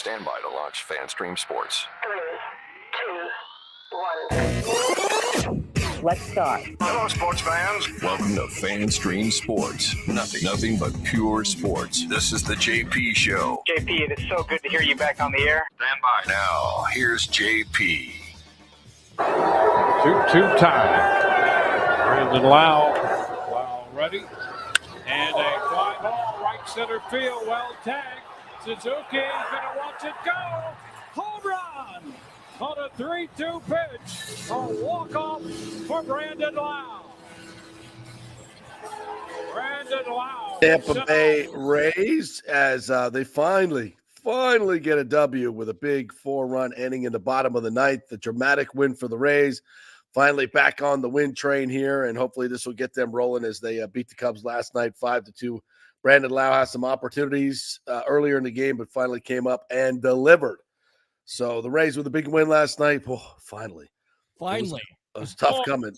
Stand by to launch FanStream Sports. 3, 2, 1. Let's start. Hello, sports fans. Welcome to FanStream Sports. Nothing but pure sports. This is the JP Show. JP, it is so good to hear you back on the air. Stand by. Now, here's JP. 2-2 tie. Brandon Lau ready. And a fly ball right center field. Well tagged. Suzuki is going to watch it go. Home run on a 3-2 pitch. A walk-off for Brandon Lau. Brandon Lau. Tampa Bay Rays as they finally get a W with a big 4-run inning in the bottom of the ninth. The dramatic win for the Rays. Finally back on the win train here, and hopefully this will get them rolling as they beat the Cubs last night 5-2. Brandon Lau has some opportunities earlier in the game, but finally came up and delivered. So the Rays with a big win last night. Oh, finally. It was tough coming.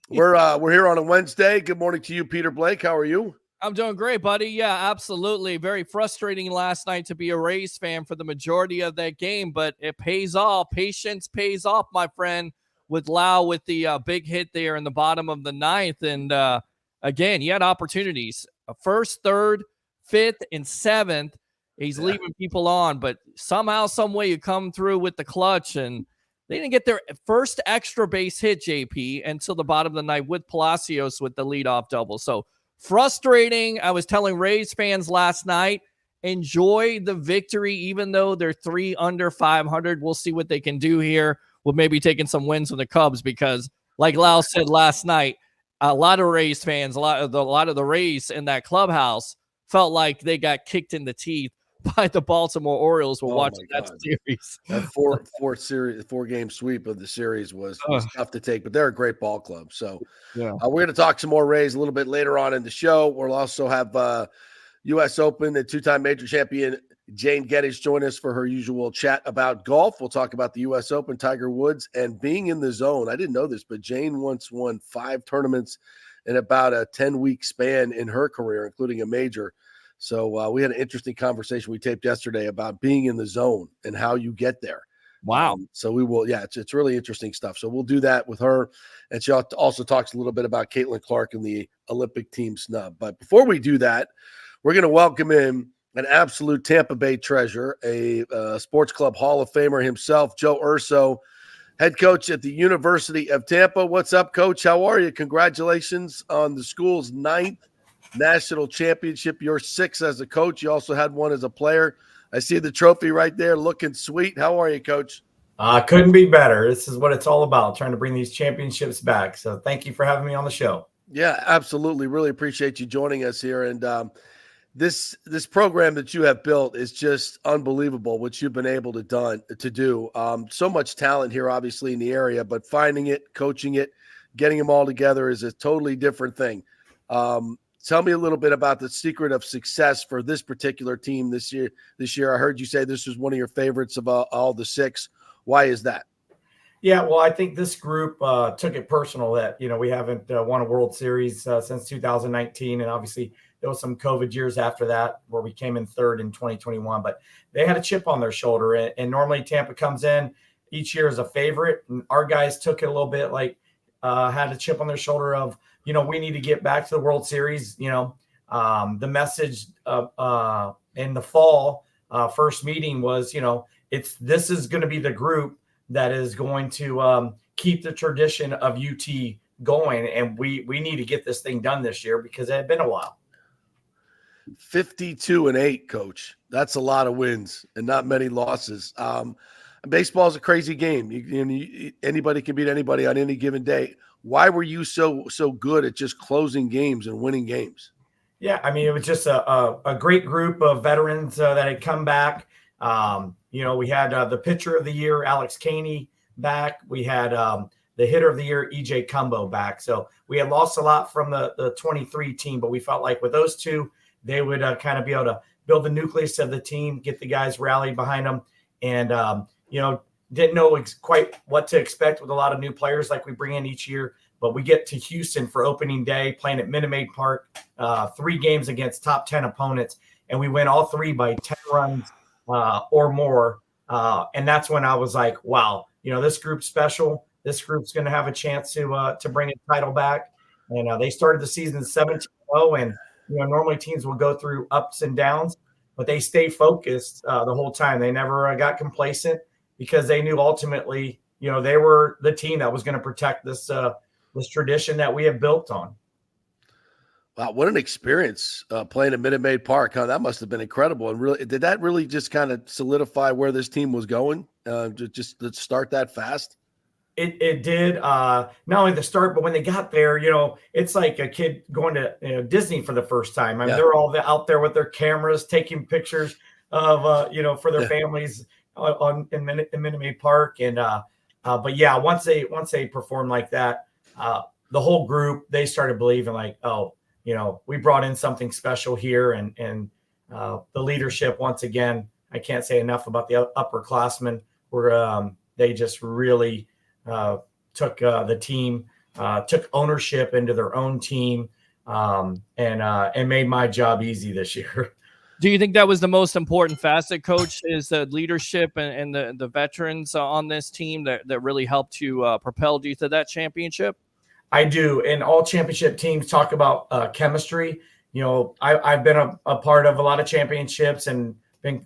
We're here on a Wednesday. Good morning to you, Peter Blake. How are you? I'm doing great, buddy. Yeah, absolutely. Very frustrating last night to be a Rays fan for the majority of that game, but it pays off. Patience pays off, my friend, with Lau with the big hit there in the bottom of the ninth. And again, he had opportunities. First, third, fifth, and seventh. He's leaving people on, but somehow, some way you come through with the clutch, and they didn't get their first extra base hit, JP, until the bottom of the ninth with Palacios with the leadoff double. So frustrating. I was telling Rays fans last night, enjoy the victory, even though they're 3 under 500. We'll see what they can do here with maybe taking some wins from the Cubs because, like Lau said last night, a lot of Rays fans, a lot of the Rays in that clubhouse felt like they got kicked in the teeth by the Baltimore Orioles while watching that series. That four-game sweep of the series was tough to take, but they're a great ball club. So we're going to talk some more Rays a little bit later on in the show. We'll also have U.S. Open and two-time major champion Jane Geddes join us for her usual chat about golf. We'll talk about the U.S. Open, Tiger Woods, and being in the zone. I didn't know this, but Jane once won 5 tournaments in about a 10-week span in her career, including a major. So we had an interesting conversation we taped yesterday about being in the zone and how you get there. Wow. So we will, it's really interesting stuff. So we'll do that with her. And she also talks a little bit about Caitlin Clark and the Olympic team snub. But before we do that, we're going to welcome in an absolute Tampa Bay treasure, a sports club Hall of Famer himself, Joe Urso, head coach at the University of Tampa. What's up, Coach? How are you? Congratulations on the school's 9th national championship. You're 6 as a coach. You also had 1 as a player. I see the trophy right there looking sweet. How are you, Coach? Couldn't be better. This is what it's all about, trying to bring these championships back. So thank you for having me on the show. Yeah, absolutely. Really appreciate you joining us here. And this program that you have built is just unbelievable, what you've been able to do. So much talent here, obviously, in the area, but finding it, coaching it, getting them all together is a totally different thing. Tell me a little bit about the secret of success for this particular team this year. I heard you say this was one of your favorites of all the 6. Why is that? Yeah, well, I think this group took it personal that, we haven't won a World Series since 2019. And obviously there was some COVID years after that where we came in 3rd in 2021. But they had a chip on their shoulder. And normally Tampa comes in each year as a favorite. And our guys took it a little bit like had a chip on their shoulder of, we need to get back to the World Series. The message in the fall first meeting was, this is going to be the group that is going to keep the tradition of UT going. And we need to get this thing done this year because it had been a while. 52-8, Coach. That's a lot of wins and not many losses. Baseball is a crazy game. Anybody can beat anybody on any given day. Why were you so good at just closing games and winning games? Yeah, I mean, it was just a great group of veterans that had come back. We had the pitcher of the year, Alex Caney, back. We had the hitter of the year, EJ Cumbo, back. So we had lost a lot from the 23 team, but we felt like with those two, they would kind of be able to build the nucleus of the team, get the guys rallied behind them. And, didn't know quite what to expect with a lot of new players like we bring in each year. But we get to Houston for opening day, playing at Minute Maid Park, 3 games against top 10 opponents. And we win all 3 by 10 runs or more. And that's when I was like, wow, this group's special. This group's going to have a chance to bring a title back. And they started the season 17-0, and normally teams will go through ups and downs, but they stay focused the whole time. They never got complacent because they knew ultimately, they were the team that was going to protect this tradition that we have built on. Wow, what an experience playing at Minute Maid Park, huh? That must have been incredible. And really, did that really just kind of solidify where this team was going? Just to start that fast? It did. Not only the start, but when they got there, it's like a kid going to Disney for the first time. I mean, they're all out there with their cameras taking pictures of for their families in Minute Maid Park. And but yeah, once they performed like that, the whole group, they started believing like, oh, we brought in something special here, and the leadership, once again, I can't say enough about the upperclassmen. They just really took the team, took ownership into their own team, and made my job easy this year. Do you think that was the most important facet, Coach, is the leadership and the veterans on this team that really helped you propel you to that championship? I do. And all championship teams talk about chemistry. I've been a part of a lot of championships and been,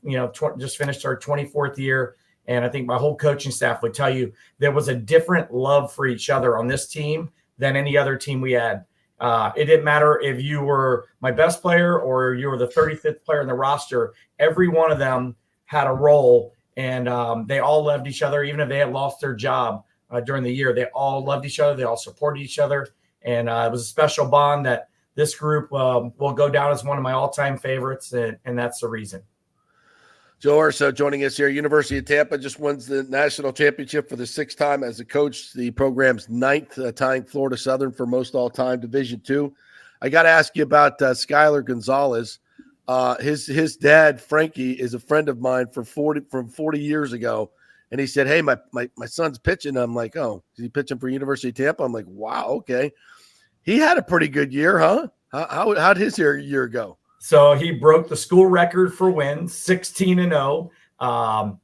just finished our 24th year. And I think my whole coaching staff would tell you there was a different love for each other on this team than any other team we had. It didn't matter if you were my best player or you were the 35th player in the roster. Every one of them had a role, and they all loved each other, even if they had lost their job during the year. They all loved each other. They all supported each other. And it was a special bond that this group will go down as one of my all-time favorites, and that's the reason. Joe Urso joining us here. University of Tampa just wins the national championship for the sixth time as a coach, the program's ninth, tying Florida Southern for most all-time Division II. I got to ask you about Skylar Gonzalez. His dad, Frankie, is a friend of mine from 40 years ago, and he said, hey, my son's pitching. I'm like, oh, is he pitching for University of Tampa? I'm like, wow, okay. He had a pretty good year, huh? How'd his year go? So he broke the school record for wins, 16-0,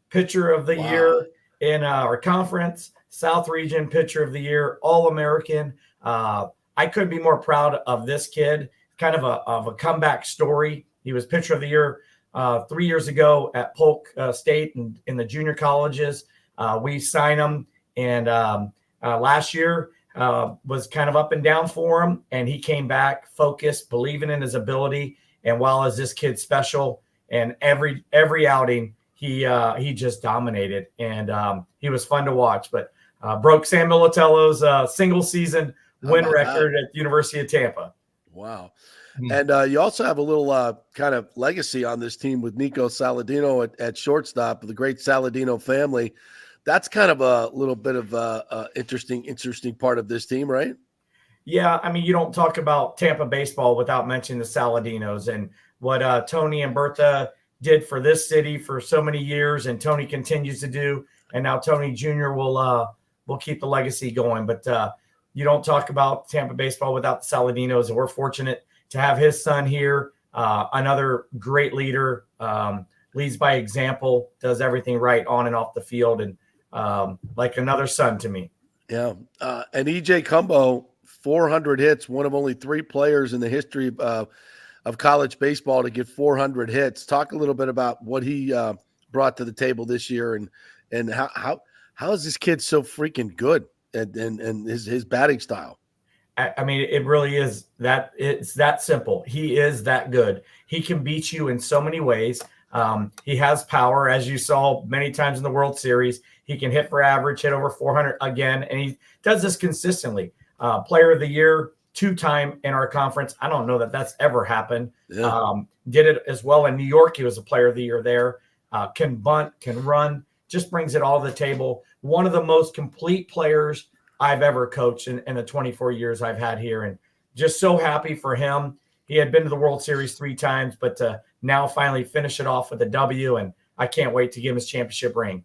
pitcher of the year in our conference, South Region pitcher of the year, All-American. I couldn't be more proud of this kid, kind of a comeback story. He was pitcher of the year 3 years ago at Polk State and in the junior colleges. We signed him, and last year was kind of up and down for him, and he came back focused, believing in his ability. And while is this kid special, and every outing he just dominated, and he was fun to watch. But broke Sam Militello's single season win record at the University of Tampa. Wow. And you also have a little kind of legacy on this team with Nico Saladino at shortstop, the great Saladino family. That's kind of a little bit of interesting part of this team, right? Yeah, I mean, you don't talk about Tampa baseball without mentioning the Saladinos and what Tony and Bertha did for this city for so many years, and Tony continues to do. And now Tony Jr. will keep the legacy going. But you don't talk about Tampa baseball without the Saladinos, and we're fortunate to have his son here, another great leader, leads by example, does everything right on and off the field, and like another son to me. Yeah, and EJ Cumbo, 400 hits, one of only 3 players in the history of college baseball to get 400 hits. Talk a little bit about what he brought to the table this year, and how is this kid so freaking good, and his batting style. I mean, it really is that it's that simple. He is that good. He can beat you in so many ways. He has power, as you saw many times in the World Series. He can hit for average, hit over 400 again, and he does this consistently. Player of the year 2-time in our conference. I don't know that that's ever happened. Yeah. Did it as well in New York. He was a player of the year there. Can bunt, can run, just brings it all to the table. One of the most complete players I've ever coached in the 24 years I've had here, and just so happy for him. He had been to the World Series 3 times, but now finally finish it off with a W, and I can't wait to give him his championship ring.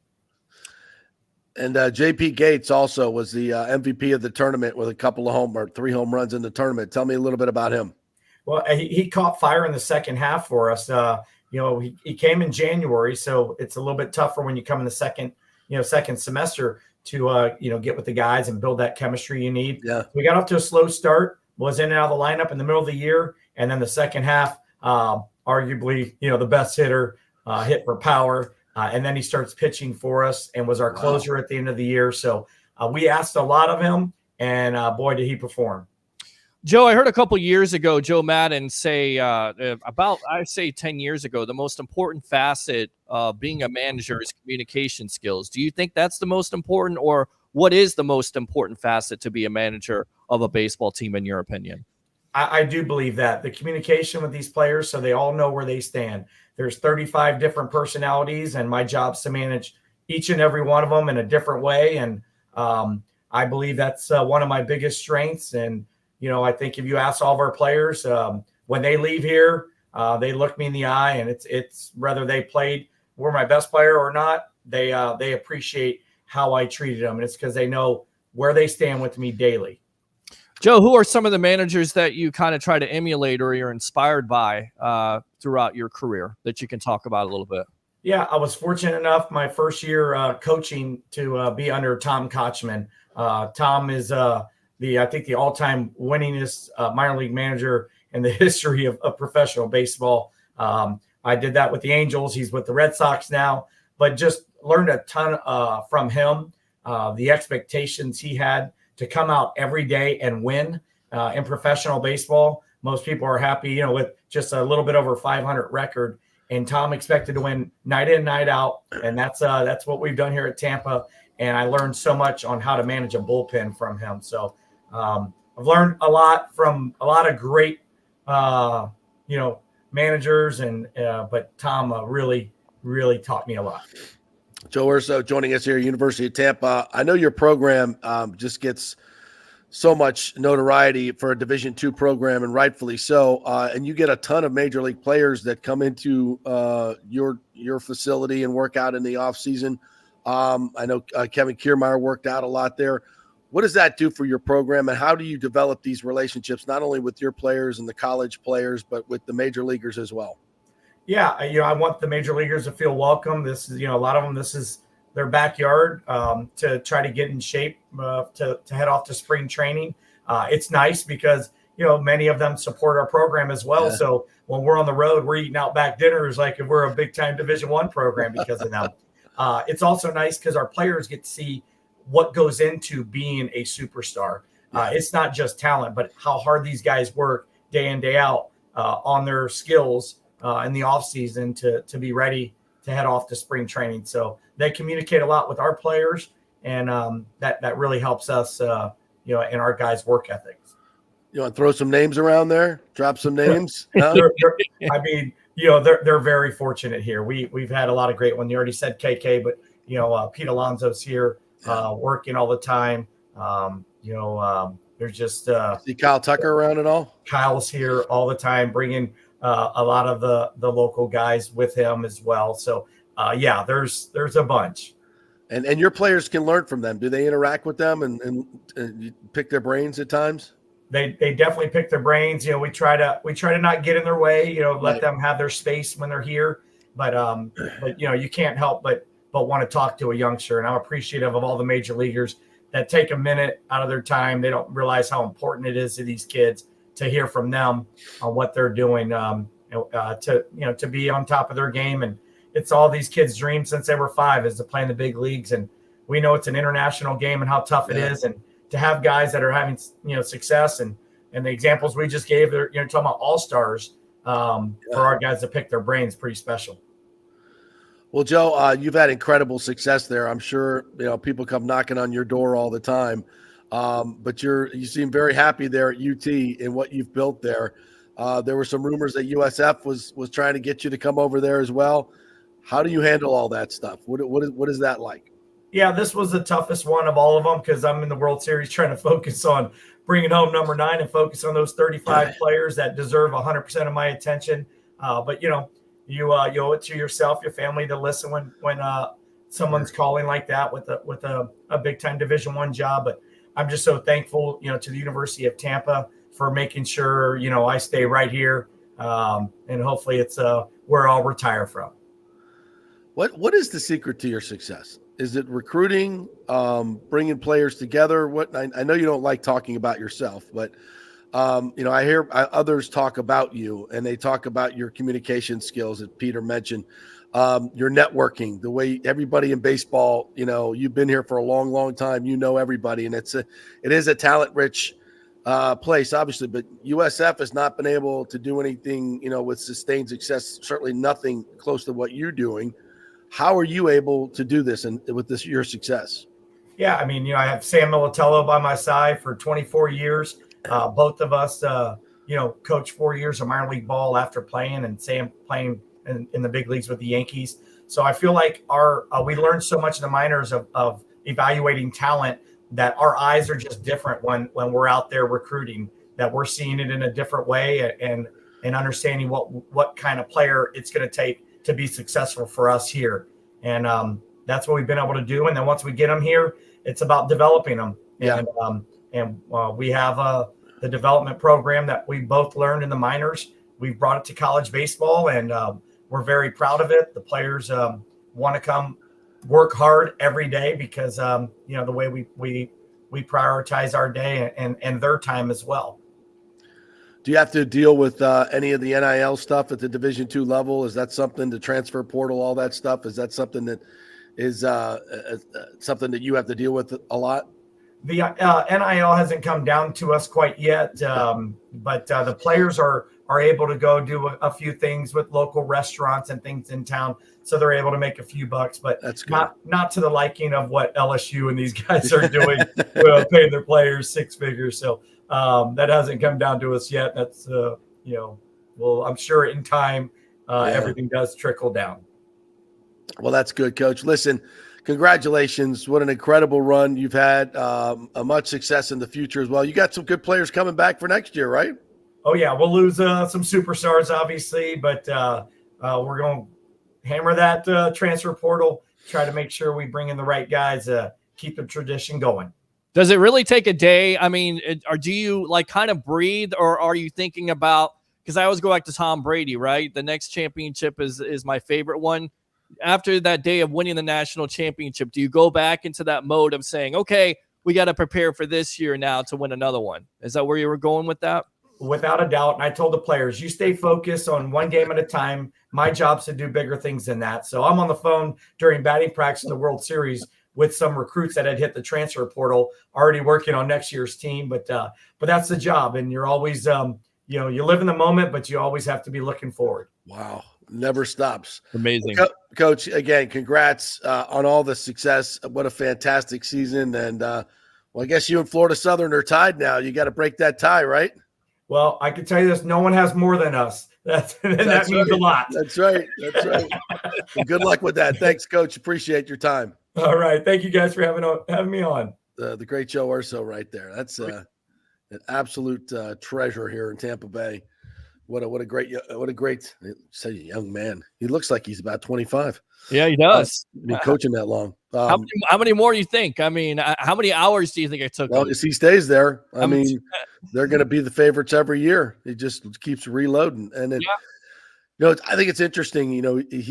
And JP Gates also was the MVP of the tournament with a couple of 3 home runs in the tournament. Tell me a little bit about him. Well, he caught fire in the second half for us. He came in January, so it's a little bit tougher when you come in the second semester to get with the guys and build that chemistry you need. Yeah. We got off to a slow start, was in and out of the lineup in the middle of the year, and then the second half, arguably, the best hitter, hit for power, and then he starts pitching for us and was our closer at the end of the year. So we asked a lot of him, and boy, did he perform. Joe, I heard a couple years ago Joe Madden say I'd say 10 years ago, the most important facet of being a manager is communication skills. Do you think that's the most important, or what is the most important facet to be a manager of a baseball team, in your opinion? I do believe that the communication with these players, so they all know where they stand. There's 35 different personalities, and my job is to manage each and every one of them in a different way. And I believe that's one of my biggest strengths. And I think if you ask all of our players, when they leave here, they look me in the eye, and it's whether they were my best player or not, they appreciate how I treated them. And it's because they know where they stand with me daily. Joe, who are some of the managers that you kind of try to emulate or you're inspired by throughout your career that you can talk about a little bit? Yeah, I was fortunate enough my first year coaching to be under Tom Kochman. Tom is I think the all-time winningest minor league manager in the history of professional baseball. I did that with the Angels. He's with the Red Sox now, but just learned a ton from him. The expectations he had to come out every day and win in professional baseball. Most people are happy, with just a little bit over 500 record. And Tom expected to win night in, night out. And that's what we've done here at Tampa. And I learned so much on how to manage a bullpen from him. So I've learned a lot from a lot of great, managers. But Tom really, really taught me a lot. Joe Urso joining us here, University of Tampa. I know your program just gets so much notoriety for a Division II program, and rightfully so. And you get a ton of major league players that come into your facility and work out in the off season. I know Kevin Kiermaier worked out a lot there. What does that do for your program, and how do you develop these relationships, not only with your players and the college players, but with the major leaguers as well? Yeah, I want the major leaguers to feel welcome. This is, a lot of them, this is their backyard to try to get in shape to head off to spring training. It's nice because, many of them support our program as well. Yeah. So when we're on the road, we're eating out back dinners like if we're a big time Division I program because of them. It's also nice because our players get to see what goes into being a superstar. It's not just talent, but how hard these guys work day in, day out on their skills in the off season to be ready to head off to spring training. So they communicate a lot with our players, and that really helps us, in our guys' work ethics. You want to throw some names around there? Drop some names? They're very fortunate here. We've had a lot of great ones. You already said KK, but Pete Alonso's here working all the time. There's just see Kyle Tucker around at all? Kyle's here all the time, bringing a lot of the local guys with him as well. So there's a bunch. And your players can learn from them. Do they interact with them and you pick their brains at times? They definitely pick their brains. We try to not get in their way, let them have their space when they're here. But you can't help but want to talk to a youngster. And I'm appreciative of all the major leaguers that take a minute out of their time. They don't realize how important it is to these kids to hear from them on what they're doing, to be on top of their game. And it's all these kids' dreams since they were 5 is to play in the big leagues. And we know it's an international game and how tough it is. And to have guys that are having, success and the examples we just gave, they're, talking about all-stars for our guys to pick their brains, pretty special. Well, Joe, you've had incredible success there. I'm sure, people come knocking on your door all the time. But you seem very happy there at UT in what you've built there. There were some rumors that USF was trying to get you to come over there as well. How do you handle all that stuff? What is that like? Yeah, this was the toughest one of all of them because I'm in the World Series trying to focus on bringing home number 9 and focus on those 35 players that deserve 100% of my attention. But you owe it to yourself, your family, to listen when someone's calling like that with a big time Division I job. But I'm just so thankful, to the University of Tampa for making sure, I stay right here. And hopefully it's where I'll retire from. What is the secret to your success? Is it recruiting, bringing players together? I know you don't like talking about yourself, but I hear others talk about you, and they talk about your communication skills that Peter mentioned, your networking, the way everybody in baseball, you've been here for a long, long time, everybody, and it is a talent-rich place, obviously, but USF has not been able to do anything, with sustained success, certainly nothing close to what you're doing. How are you able to do this and with your success? Yeah, I have Sam Militello by my side for 24 years. Both of us, coached 4 years of minor league ball after playing, and Sam playing in the big leagues with the Yankees. So I feel like we learned so much in the minors of evaluating talent that our eyes are just different when we're out there recruiting, that we're seeing it in a different way and understanding what kind of player it's going to take to be successful for us here. And that's what we've been able to do. And then once we get them here, it's about developing them. Yeah. And we have the development program that we both learned in the minors. We've brought it to college baseball, and we're very proud of it. The players want to come work hard every day because, the way we prioritize our day and their time as well. Do you have to deal with any of the NIL stuff at the Division II level? Is that something, the transfer portal, all that stuff? Is that something that is something that you have to deal with a lot? The NIL hasn't come down to us quite yet, but the players are able to go do a few things with local restaurants and things in town, so they're able to make a few bucks. But that's good. Not to the liking of what LSU and these guys are doing, paying their players six figures. So that hasn't come down to us yet. That's well, I'm sure in time everything does trickle down. Well, that's good, Coach. Listen, congratulations. What an incredible run you've had. A much success in the future as well. You got some good players coming back for next year, right? Oh, yeah. We'll lose some superstars, obviously, but we're going to hammer that transfer portal, try to make sure we bring in the right guys, keep the tradition going. Does it really take a day? Or do you kind of breathe, or are you thinking about, because I always go back to Tom Brady, right? The next championship is my favorite one. After that day of winning the national championship, do you go back into that mode of saying, okay, we got to prepare for this year now to win another one? Is that where you were going with that? Without a doubt. And I told the players, you stay focused on one game at a time. My job's to do bigger things than that. So I'm on the phone during batting practice in the World Series with some recruits that had hit the transfer portal, already working on next year's team. But that's the job. And you're always, you live in the moment, but you always have to be looking forward. Wow. Never stops. Amazing. Coach, again, congrats on all the success. What a fantastic season. And, I guess you and Florida Southern are tied now. You got to break that tie, right? Well, I can tell you this, no one has more than us. That means a lot. That's right. Well, good luck with that. Thanks, Coach. Appreciate your time. All right. Thank you guys for having me on. The great Joe Urso right there. That's an absolute treasure here in Tampa Bay. What a great say young man. He looks like he's about 25. Yeah, he does. Been coaching that long. How many more do you think? How many hours do you think it took? Well, if he stays there, they're going to be the favorites every year. He just keeps reloading. And I think it's interesting,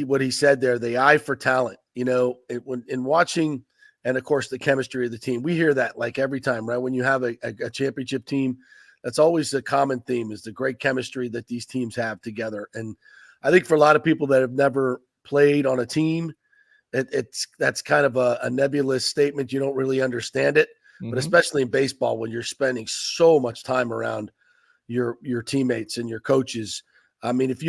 what he said there, the eye for talent, in watching, and of course the chemistry of the team. We hear that like every time, right? When you have a championship team, that's always a common theme, is the great chemistry that these teams have together. And I think for a lot of people that have never played on a team, that's kind of a nebulous statement. You don't really understand it, but especially in baseball, when you're spending so much time around your teammates and your coaches. If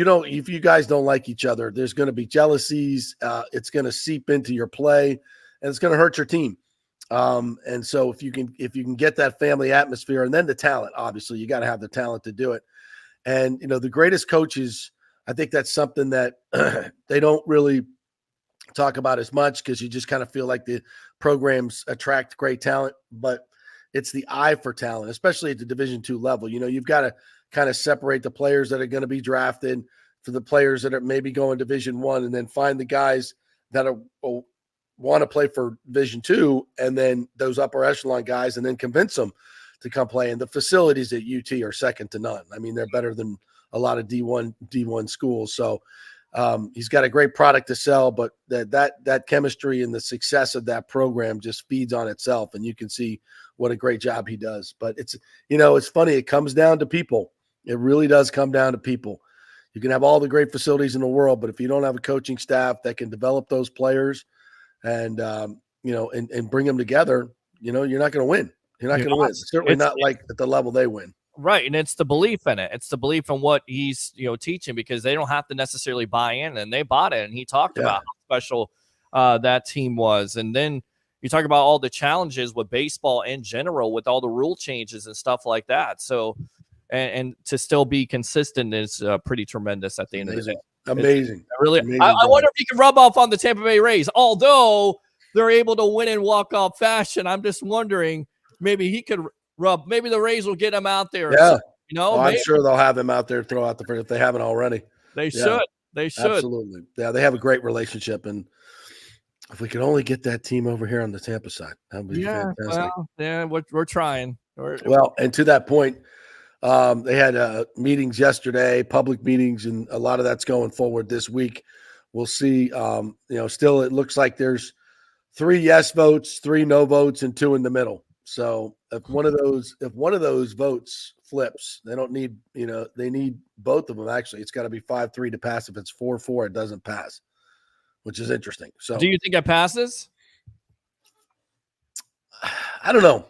you guys don't like each other, there's going to be jealousies. It's going to seep into your play, and it's going to hurt your team. And so if you can get that family atmosphere, and then the talent, obviously you got to have the talent to do it. And, the greatest coaches, I think that's something that they don't really talk about as much, because you just kind of feel like the programs attract great talent, but it's the eye for talent, especially at the Division II level. You've got to kind of separate the players that are going to be drafted for the players that are maybe going Division I, and then find the guys that want to play for Division II, and then those upper echelon guys, and then convince them to come play. And the facilities at UT are second to none. I mean, they're better than a lot of D1 schools. So he's got a great product to sell, but that chemistry and the success of that program just feeds on itself. And you can see what a great job he does. But it's funny. It comes down to people. It really does come down to people. You can have all the great facilities in the world, but if you don't have a coaching staff that can develop those players and bring them together, you're not going to win. You're not going to win. Certainly not like at the level they win. Right. And it's the belief in it. It's the belief in what he's, teaching, because they don't have to necessarily buy in, and they bought it. And he talked about how special that team was. And then you talk about all the challenges with baseball in general, with all the rule changes and stuff like that. So, and to still be consistent is pretty tremendous at the end of the day. Amazing. Amazing. I wonder if he can rub off on the Tampa Bay Rays, although they're able to win in walk-off fashion. I'm just wondering, maybe he could maybe the Rays will get him out there. Yeah. I'm sure they'll have him out there, throw out the first if they haven't already. They should. They should. Absolutely. Yeah, they have a great relationship. And if we could only get that team over here on the Tampa side, that would be fantastic. Well, we're trying. And to that point, they had meetings yesterday, public meetings, and a lot of that's going forward this week. We'll see. Still it looks like there's 3 yes votes, 3 no votes, and 2 in the middle. So if one of those votes flips, they don't need, they need both of them. Actually, it's got to be 5-3 to pass. If it's 4-4, it doesn't pass, which is interesting. So do you think it passes? I don't know.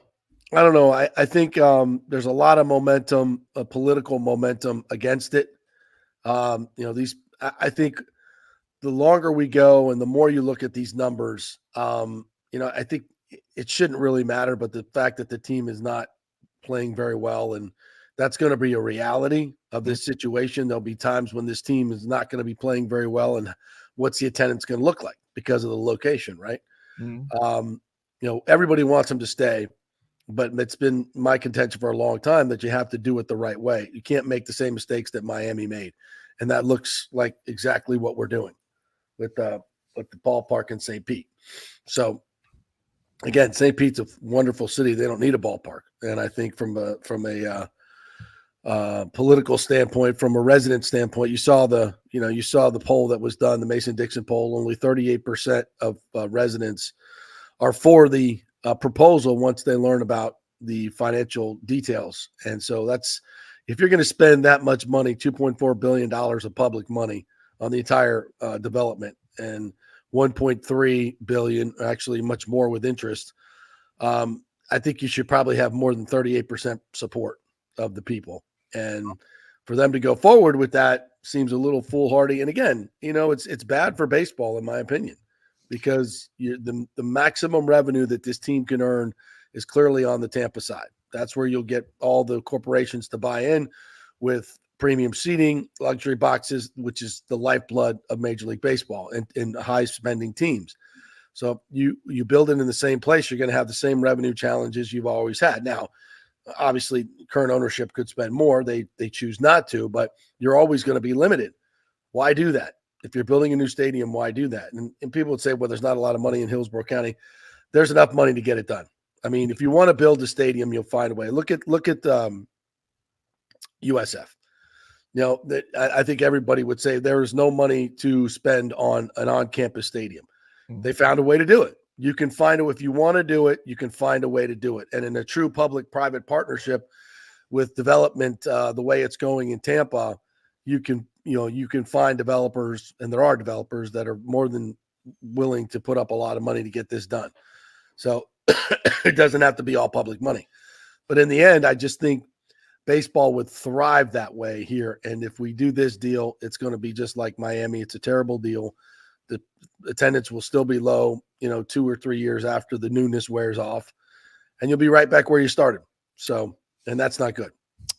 I think there's a lot of momentum, political momentum against it. I think the longer we go and the more you look at these numbers, I think it shouldn't really matter. But the fact that the team is not playing very well, and that's going to be a reality of this situation. There'll be times when this team is not going to be playing very well, and what's the attendance going to look like because of the location, right? Mm-hmm. Everybody wants them to stay. But it's been my contention for a long time that you have to do it the right way. You can't make the same mistakes that Miami made. And that looks like exactly what we're doing with the ballpark in St. Pete. So, again, St. Pete's a wonderful city. They don't need a ballpark. And I think from a political standpoint, from a resident standpoint, you saw the poll that was done, the Mason-Dixon poll. Only 38% of residents are for the proposal once they learn about the financial details. And so if you're going to spend that much money, $2.4 billion of public money on the entire development, and $1.3 billion, actually much more with interest, I think you should probably have more than 38% support of the people. And for them to go forward with that seems a little foolhardy. And again, it's bad for baseball, in my opinion, because the maximum revenue that this team can earn is clearly on the Tampa side. That's where you'll get all the corporations to buy in with premium seating, luxury boxes, which is the lifeblood of Major League Baseball and high-spending teams. So you build it in the same place, you're going to have the same revenue challenges you've always had. Now, obviously, current ownership could spend more. They choose not to, but you're always going to be limited. Why do that? If you're building a new stadium, why do that? And people would say, well, there's not a lot of money in Hillsborough County. There's enough money to get it done. I mean, if you want to build a stadium, you'll find a way. Look at USF. I think everybody would say there is no money to spend on an on-campus stadium. Mm-hmm. They found a way to do it. You can find it. If you want to do it, you can find a way to do it. And in a true public-private partnership with development, the way it's going in Tampa, you can find developers, and there are developers that are more than willing to put up a lot of money to get this done. So it doesn't have to be all public money. But in the end, I just think baseball would thrive that way here. And if we do this deal, it's going to be just like Miami. It's a terrible deal. The attendance will still be low, 2 or 3 years after the newness wears off, and you'll be right back where you started. So, and that's not good.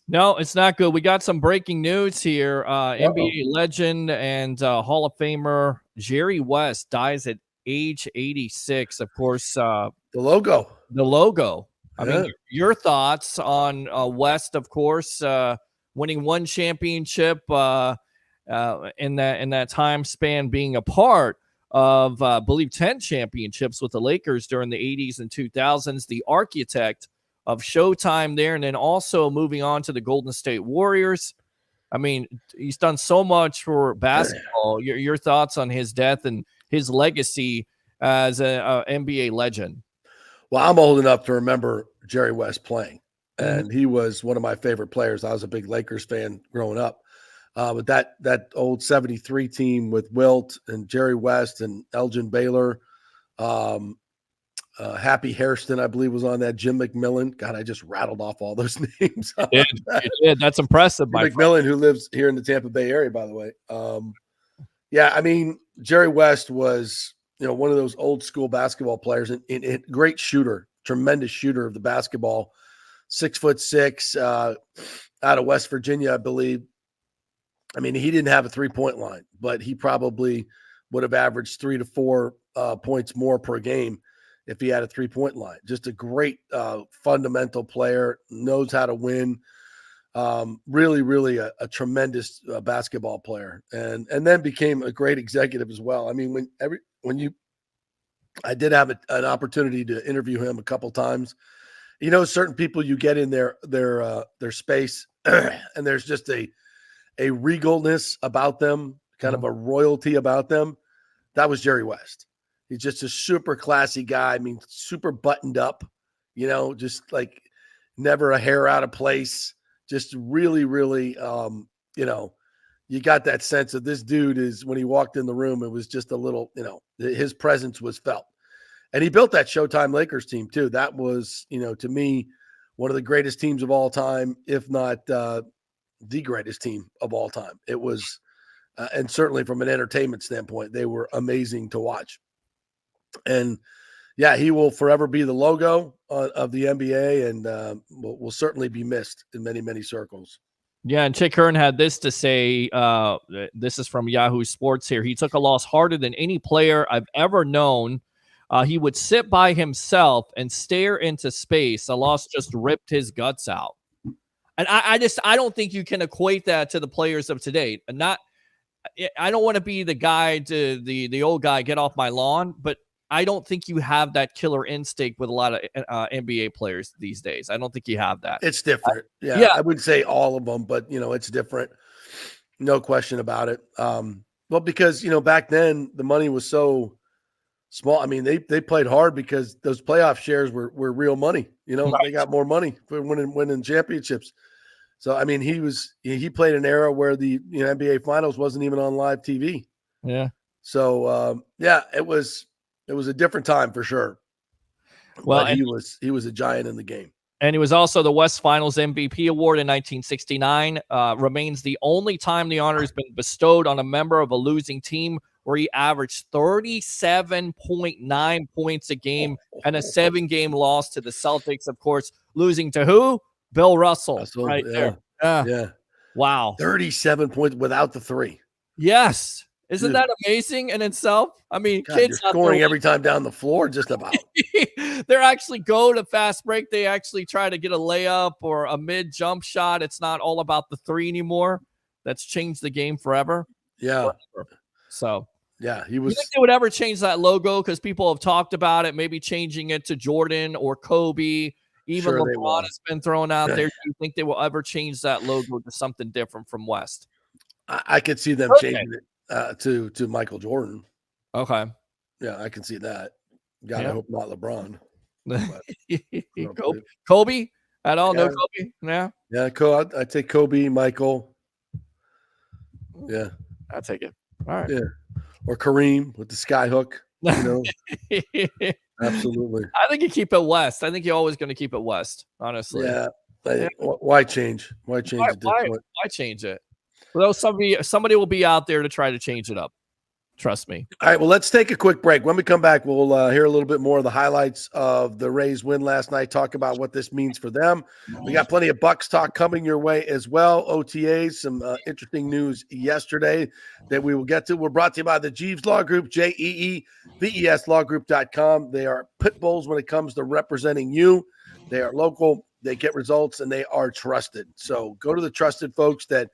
No, it's not good. We got some breaking news here. NBA legend and Hall of Famer Jerry West dies at age 86. Of course, the logo. I mean, your thoughts on West, of course, winning 1 championship in that time span, being a part of, I believe, 10 championships with the Lakers during the 80s and 2000s, the architect of Showtime there, and then also moving on to the Golden State Warriors. I mean, he's done so much for basketball. Your thoughts on his death and his legacy as a NBA legend? Well, I'm old enough to remember Jerry West playing, and he was one of my favorite players. I was a big Lakers fan growing up. But that old 73 team with Wilt and Jerry West and Elgin Baylor, Happy Hairston, I believe, was on that. Jim McMillan. God, I just rattled off all those names. You did. That's impressive, Jim McMillan, who lives here in the Tampa Bay area, by the way. Yeah, I mean, Jerry West was, one of those old school basketball players and great shooter, tremendous shooter of the basketball. 6'6", out of West Virginia, I believe. I mean, he didn't have a 3-point line, but he probably would have averaged 3 to 4 points more per game if he had a 3-point line. Just a great fundamental player, knows how to win. Really, really a tremendous basketball player, and then became a great executive as well. I mean, I did have an opportunity to interview him a couple times. Certain people you get in their space, and there's just a regalness about them, kind of a royalty about them. That was Jerry West. He's just a super classy guy. I mean, super buttoned up, just like never a hair out of place. Just really, really, you got that sense of this dude is, when he walked in the room, it was just a little, his presence was felt. And he built that Showtime Lakers team too. That was, to me, one of the greatest teams of all time, if not the greatest team of all time. It was, and certainly from an entertainment standpoint, they were amazing to watch. And yeah, he will forever be the logo of the NBA, and will certainly be missed in many, many circles. Yeah, and Chick Hearn had this to say. This is from Yahoo Sports here. He took a loss harder than any player I've ever known. He would sit by himself and stare into space. The loss just ripped his guts out. And I don't think you can equate that to the players of today. I don't want to be the guy to the old guy, get off my lawn, but I don't think you have that killer instinct with a lot of NBA players these days. I don't think you have that. It's different. Yeah. I wouldn't say all of them, but it's different. No question about it. Well, because, back then the money was so small. I mean, they played hard because those playoff shares were real money. Right. They got more money for winning championships. So, I mean, he played an era where the NBA Finals wasn't even on live TV. Yeah. So, it was a different time for sure. Well, he was a giant in the game. And he was also the West Finals MVP award in 1969. Remains the only time the honor has been bestowed on a member of a losing team, where he averaged 37.9 points a game and a 7-game loss to the Celtics, of course, losing to who? Bill Russell, there. Yeah. Wow. 37 points without the 3. Yes. Isn't that amazing in itself? I mean, God, kids you're scoring every time down the floor, just about. They're actually go to fast break. They actually try to get a layup or a mid jump shot. It's not all about the 3 anymore. That's changed the game forever. Yeah. So, yeah, he was. You think they would ever change that logo? Because people have talked about it, maybe changing it to Jordan or Kobe. Even LeBron has been thrown out there. Do you think they will ever change that logo to something different from West? I could see them changing it to Michael Jordan. Okay. Yeah, I can see that. God, I hope not LeBron. Kobe at all? Yeah. No Kobe? Yeah. Yeah, I'd take Kobe, Michael. Yeah. I'll take it. All right. Yeah. Or Kareem with the sky hook. Absolutely. I think you keep it West. I think you're always going to keep it West, honestly. Yeah. Why change? Why change it? Why change it? Well, somebody will be out there to try to change it up. Trust me. All right. Well, let's take a quick break. When we come back, we'll hear a little bit more of the highlights of the Rays win last night, talk about what this means for them. We got plenty of Bucks talk coming your way as well. OTAs, some interesting news yesterday that we will get to. We're brought to you by the Jeeves Law Group, JEEVESLawgroup.com. They are pit bulls when it comes to representing you. They are local. They get results, and they are trusted. So go to the trusted folks that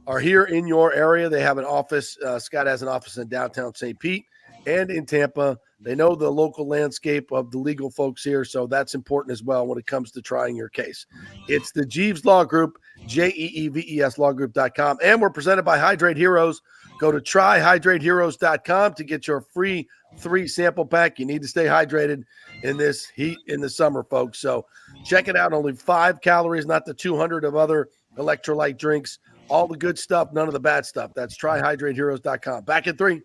are here in your area. They have an office. Scott has an office in downtown St. Pete. and in Tampa. They know the local landscape of the legal folks here, so that's important as well when it comes to trying your case. It's the Jeeves Law Group, JEEVES lawgroup.com, and we're presented by Hydrate Heroes. Go to tryhydrateheroes.com to get your free 3 sample pack. You need to stay hydrated in this heat in the summer, folks. So check it out. Only 5 calories, not the 200 of other electrolyte drinks. All the good stuff, none of the bad stuff. That's tryhydrateheroes.com. Back in 3.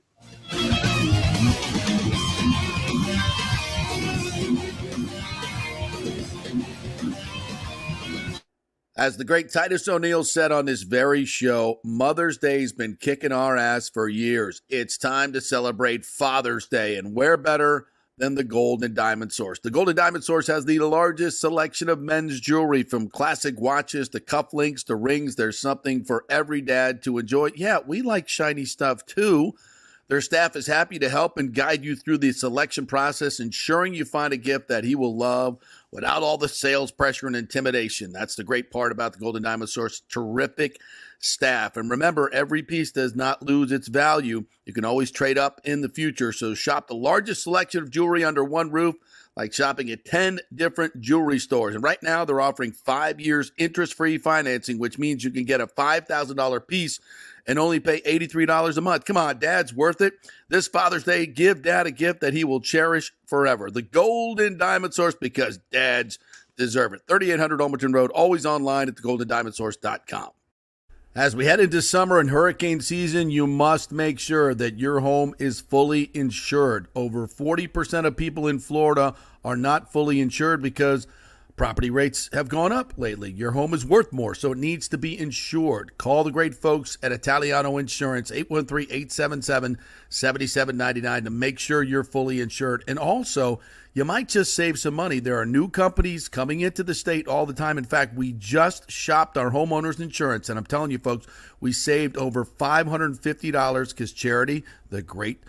As the great Titus O'Neil said on this very show, Mother's Day's been kicking our ass for years. It's time to celebrate Father's Day, and where better than the Gold and Diamond Source. The Gold and Diamond Source has the largest selection of men's jewelry, from classic watches to cufflinks to rings. There's something for every dad to enjoy. Yeah, we like shiny stuff too. Their staff is happy to help and guide you through the selection process, ensuring you find a gift that he will love without all the sales pressure and intimidation. That's the great part about the Golden Diamond Source. Terrific staff. And remember, every piece does not lose its value. You can always trade up in the future. So shop the largest selection of jewelry under one roof, like shopping at 10 different jewelry stores. And right now, they're offering 5 years interest-free financing, which means you can get a $5,000 piece and only pay $83 a month. Come on, Dad's worth it. This Father's Day, give Dad a gift that he will cherish forever. The Gold and Diamond Source, because dads deserve it. 3800 Olmerton Road, always online at thegoldendiamondsource.com. As we head into summer and hurricane season, you must make sure that your home is fully insured. Over 40% of people in Florida are not fully insured because property rates have gone up lately. Your home is worth more, so it needs to be insured. Call the great folks at Italiano Insurance, 813-877-7799 to make sure you're fully insured. And also, you might just save some money. There are new companies coming into the state all the time. In fact, we just shopped our homeowners insurance, and I'm telling you, folks, we saved over $550 because Charity, the great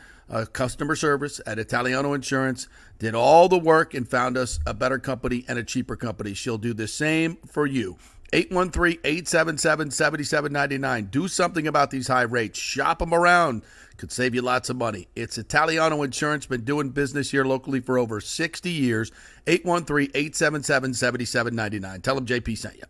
customer service at Italiano Insurance, did all the work and found us a better company and a cheaper company. She'll do the same for you. 813-877-7799. Do something about these high rates. Shop them around. Could save you lots of money. It's Italiano Insurance. Been doing business here locally for over 60 years. 813-877-7799. Tell them JP sent you.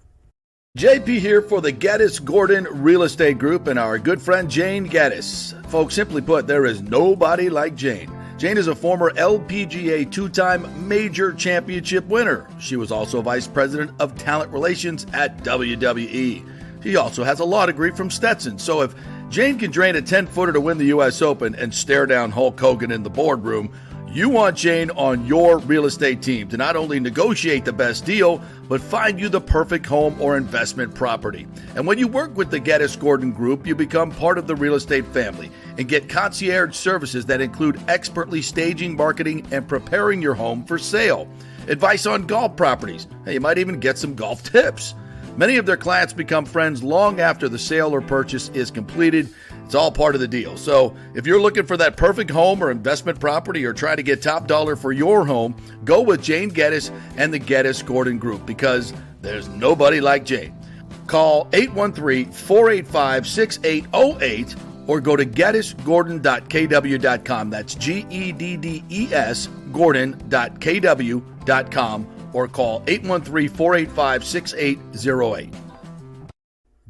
JP here for the Geddes Gordon Real Estate Group and our good friend Jane Geddes. Folks, simply put, there is nobody like Jane. Jane is a former LPGA 2-time major championship winner. She was also vice president of talent relations at WWE. She also has a law degree from Stetson. So if Jane can drain a 10-footer to win the U.S. Open and stare down Hulk Hogan in the boardroom, you want Jane on your real estate team to not only negotiate the best deal, but find you the perfect home or investment property. And when you work with the Geddes Gordon Group, you become part of the real estate family and get concierge services that include expertly staging, marketing, and preparing your home for sale. Advice on golf properties. Hey, you might even get some golf tips. Many of their clients become friends long after the sale or purchase is completed. It's all part of the deal. So if you're looking for that perfect home or investment property or trying to get top dollar for your home, go with Jane Geddes and the Geddes Gordon Group, because there's nobody like Jane. Call 813-485-6808 or go to geddesgordon.kw.com. That's GEDDES Gordon.kw.com or call 813-485-6808.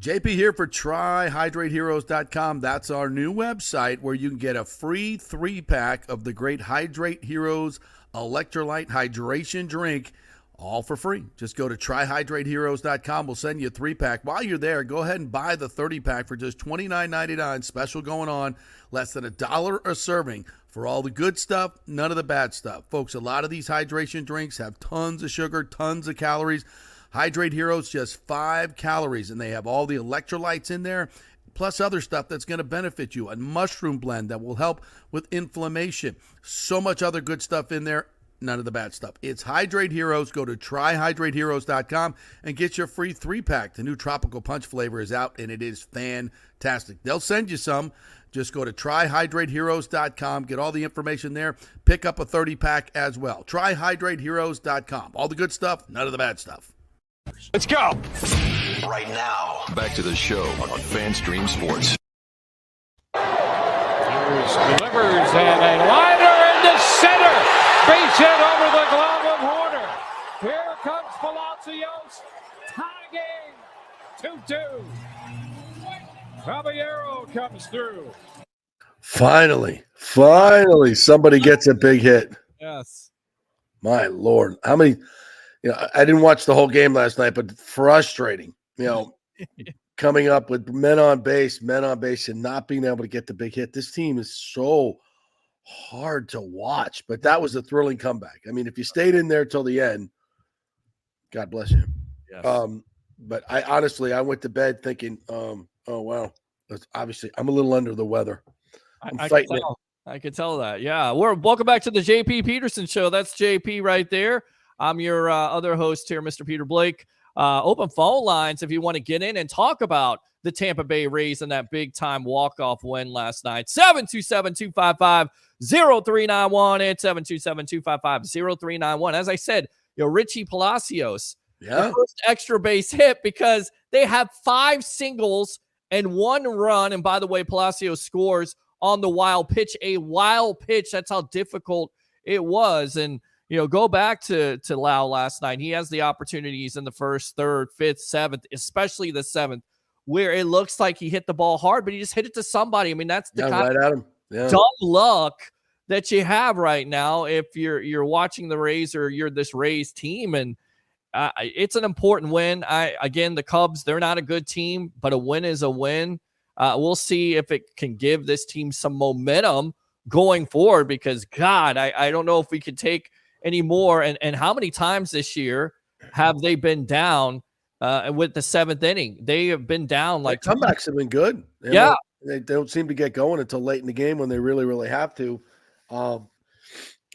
JP here for tryhydrateheroes.com. That's our new website where you can get a free 3-pack of the great Hydrate Heroes electrolyte hydration drink, all for free. Just go to tryhydrateheroes.com. We'll send you a 3-pack. While you're there, go ahead and buy the 30-pack for just $29.99. Special going on, less than $1 a serving for all the good stuff, none of the bad stuff. Folks, a lot of these hydration drinks have tons of sugar, tons of calories. Hydrate Heroes, just 5 calories, and they have all the electrolytes in there, plus other stuff that's going to benefit you. A mushroom blend that will help with inflammation. So much other good stuff in there, none of the bad stuff. It's Hydrate Heroes. Go to tryhydrateheroes.com and get your free 3-pack. The new Tropical Punch flavor is out, and it is fantastic. They'll send you some. Just go to tryhydrateheroes.com, get all the information there, pick up a 30-pack as well. Tryhydrateheroes.com. All the good stuff, none of the bad stuff. Let's go. Right now, back to the show on FanStream Sports. Here's delivers and a line. Hits it over the glove of Horner. Here comes Palacios. Tie game. 2-2. Caballero comes through. Finally, somebody gets a big hit. Yes. My Lord. How many, I didn't watch the whole game last night, but frustrating, coming up with men on base, and not being able to get the big hit. This team is so hard to watch, but that was a thrilling comeback. I mean, if you stayed in there till the end, God bless you. Yes. But I went to bed thinking, oh, wow. Obviously, I'm a little under the weather. I could tell that. Yeah. Welcome back to the JP Peterson Show. That's JP right there. I'm your other host here, Mr. Peter Blake. Open phone lines if you want to get in and talk about the Tampa Bay Rays and that big-time walk-off win last night. 727-255-0391 and 727-255-0391. As I said, Richie Palacios, the first extra base hit because they have 5 singles and 1 run. And by the way, Palacios scores on the wild pitch, a wild pitch. That's how difficult it was. And, go back to Lau last night. He has the opportunities in the first, third, fifth, seventh, especially the seventh, where it looks like he hit the ball hard, but he just hit it to somebody. I mean, that's the kind right at him. Yeah. Dumb luck that you have right now if you're watching the Rays or you're this Rays team. And it's an important win. Again, the Cubs, they're not a good team, but a win is a win. We'll see if it can give this team some momentum going forward because, God, I don't know if we could take any more. And how many times this year have they been down with the 7th inning? They have been down like comebacks have been good. They don't seem to get going until late in the game when they really, really have to.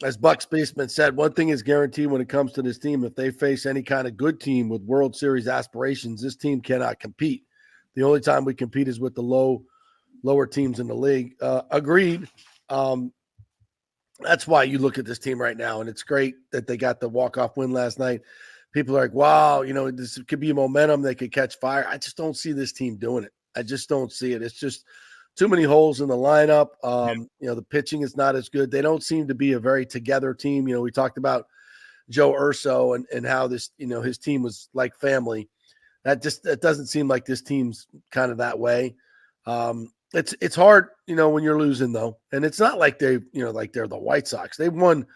As Buck's Basement said, one thing is guaranteed when it comes to this team. If they face any kind of good team with World Series aspirations, this team cannot compete. The only time we compete is with the lower teams in the league. Agreed. That's why you look at this team right now, and it's great that they got the walk-off win last night. People are like, wow, this could be momentum. They could catch fire. I just don't see this team doing it. I just don't see it. It's just too many holes in the lineup. The pitching is not as good. They don't seem to be a very together team. We talked about Joe Urso and how this, his team was like family. That doesn't seem like this team's kind of that way. It's hard, when you're losing though. And it's not like they're the White Sox. They've won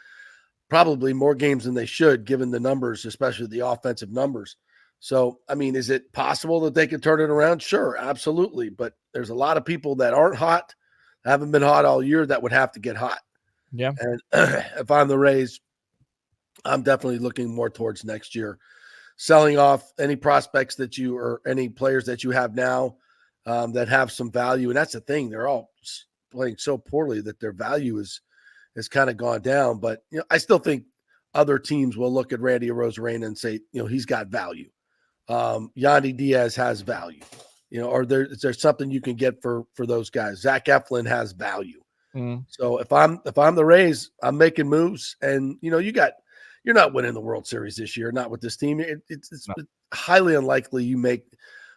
probably more games than they should, given the numbers, especially the offensive numbers. So, I mean, is it possible that they could turn it around? Sure, absolutely. But there's a lot of people that aren't hot, haven't been hot all year, that would have to get hot. Yeah. And if I'm the Rays, I'm definitely looking more towards next year. Selling off any prospects or any players that you have now that have some value. And that's the thing. They're all playing so poorly that their value has kind of gone down. But, I still think other teams will look at Randy Arozarena and say, he's got value. Yandy Diaz has value, or is there something you can get for those guys? Zach Eflin has value. So if I'm the Rays, I'm making moves, and you're not winning the World Series this year, not with this team. It's highly unlikely you make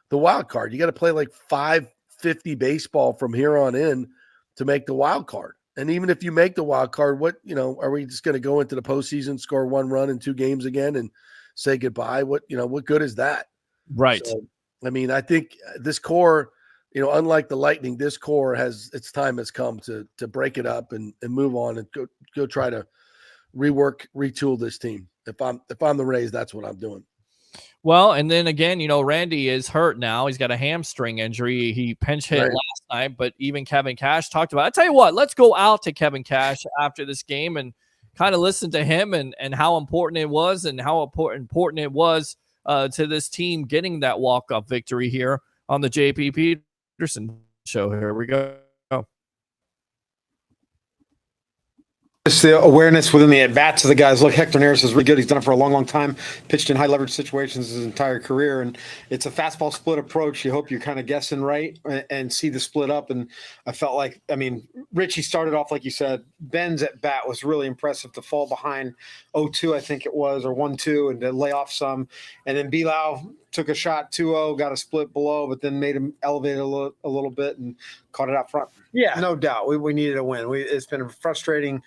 the wild card. You got to play like 550 baseball from here on in to make the wild card. And even if you make the wild card, what are we just going to go into the postseason, score 1 run in 2 games again, and say goodbye? What good is that? Right. So, I mean, I think this core, unlike the Lightning, this core its time has come to break it up and move on and go try to retool this team. If I'm the Rays, that's what I'm doing. Well, and then again, Randy is hurt now. He's got a hamstring injury. He pinch hit last night, but even Kevin Cash talked about it. I tell you what, let's go out to Kevin Cash after this game and kind of listen to him and how important it was and how important it was to this team getting that walk-off victory here on the JP Peterson Show. Here we go. Just the awareness within the at-bats of the guys. Look, Hector Neris is really good. He's done it for a long, long time. Pitched in high-leverage situations his entire career, and it's a fastball split approach. You hope you're kind of guessing right and see the split up. And I felt like, Richie started off, like you said, Ben's at-bat was really impressive to fall behind 0-2, I think it was, or 1-2, and to lay off some. And then Bilal took a shot 2-0, got a split below, but then made him elevate a little bit and caught it out front. Yeah, no doubt. We needed a win. It's been frustrating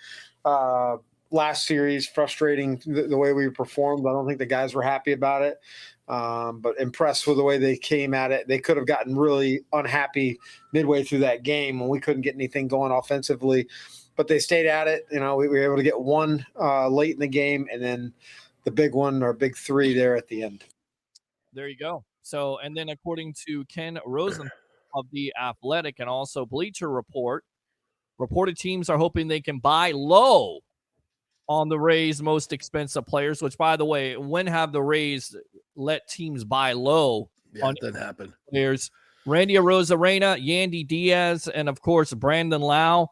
last series, frustrating the way we performed. I don't think the guys were happy about it, but impressed with the way they came at it. They could have gotten really unhappy midway through that game when we couldn't get anything going offensively, but they stayed at it. We were able to get one late in the game, and then the big one, or big three there at the end. There you go. So, and then according to Ken Rosen of The Athletic and also Bleacher Report, reported teams are hoping they can buy low on the Rays' most expensive players, which, by the way, when have the Rays let teams buy low on it doesn't happen. Players? Randy Arozarena, Yandy Diaz, and, of course, Brandon Lau,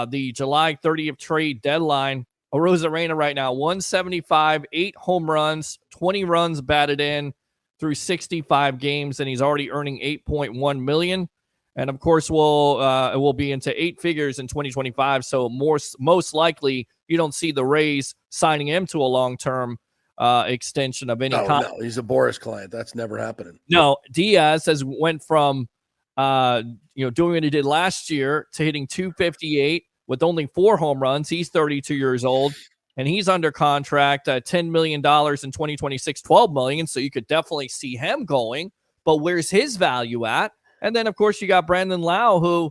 the July 30th trade deadline. Arozarena right now, 175, 8 home runs, 20 runs batted in through 65 games, and he's already earning $8.1 million. And, of course, it will be into 8 figures in 2025. So most likely you don't see the Rays signing him to a long-term extension of any kind. No, he's a Boris client. That's never happening. No, Diaz went from doing what he did last year to hitting 258 with only 4 home runs. He's 32 years old, and he's under contract, $10 million in 2026, $12 million. So you could definitely see him going. But where's his value at? And then, of course, you got Brandon Lau, who,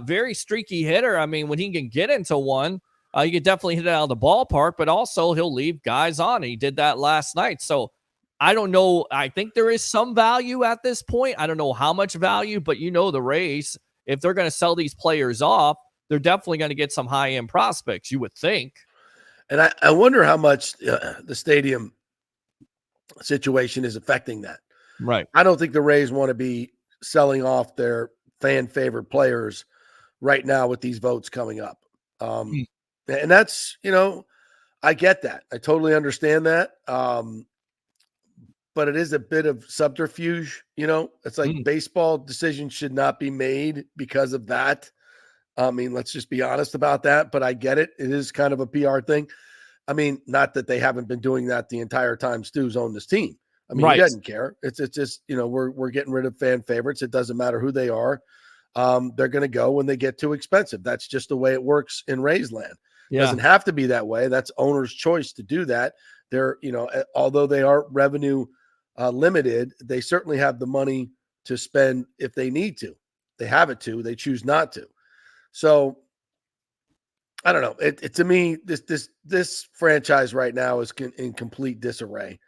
very streaky hitter. I mean, when he can get into one, you could definitely hit it out of the ballpark, but also he'll leave guys on. He did that last night. So I don't know. I think there is some value at this point. I don't know how much value, but the Rays, if they're going to sell these players off, they're definitely going to get some high-end prospects, you would think. And I wonder how much the stadium situation is affecting that. Right. I don't think the Rays want to be selling off their fan favorite players right now with these votes coming up. And that's, I get that. I totally understand that. But it is a bit of subterfuge, it's like baseball decisions should not be made because of that. I mean, let's just be honest about that, but I get it. It is kind of a PR thing. I mean, not that they haven't been doing that the entire time Stu's owned this team. I mean, right. He doesn't care. It's just, we're getting rid of fan favorites. It doesn't matter who they are. They're going to go when they get too expensive. That's just the way it works in Rays land. It doesn't have to be that way. That's owner's choice to do that. They're, although they are revenue limited, they certainly have the money to spend if they need to. They have it to. They choose not to. So I don't know. It to me, this franchise right now is in complete disarray.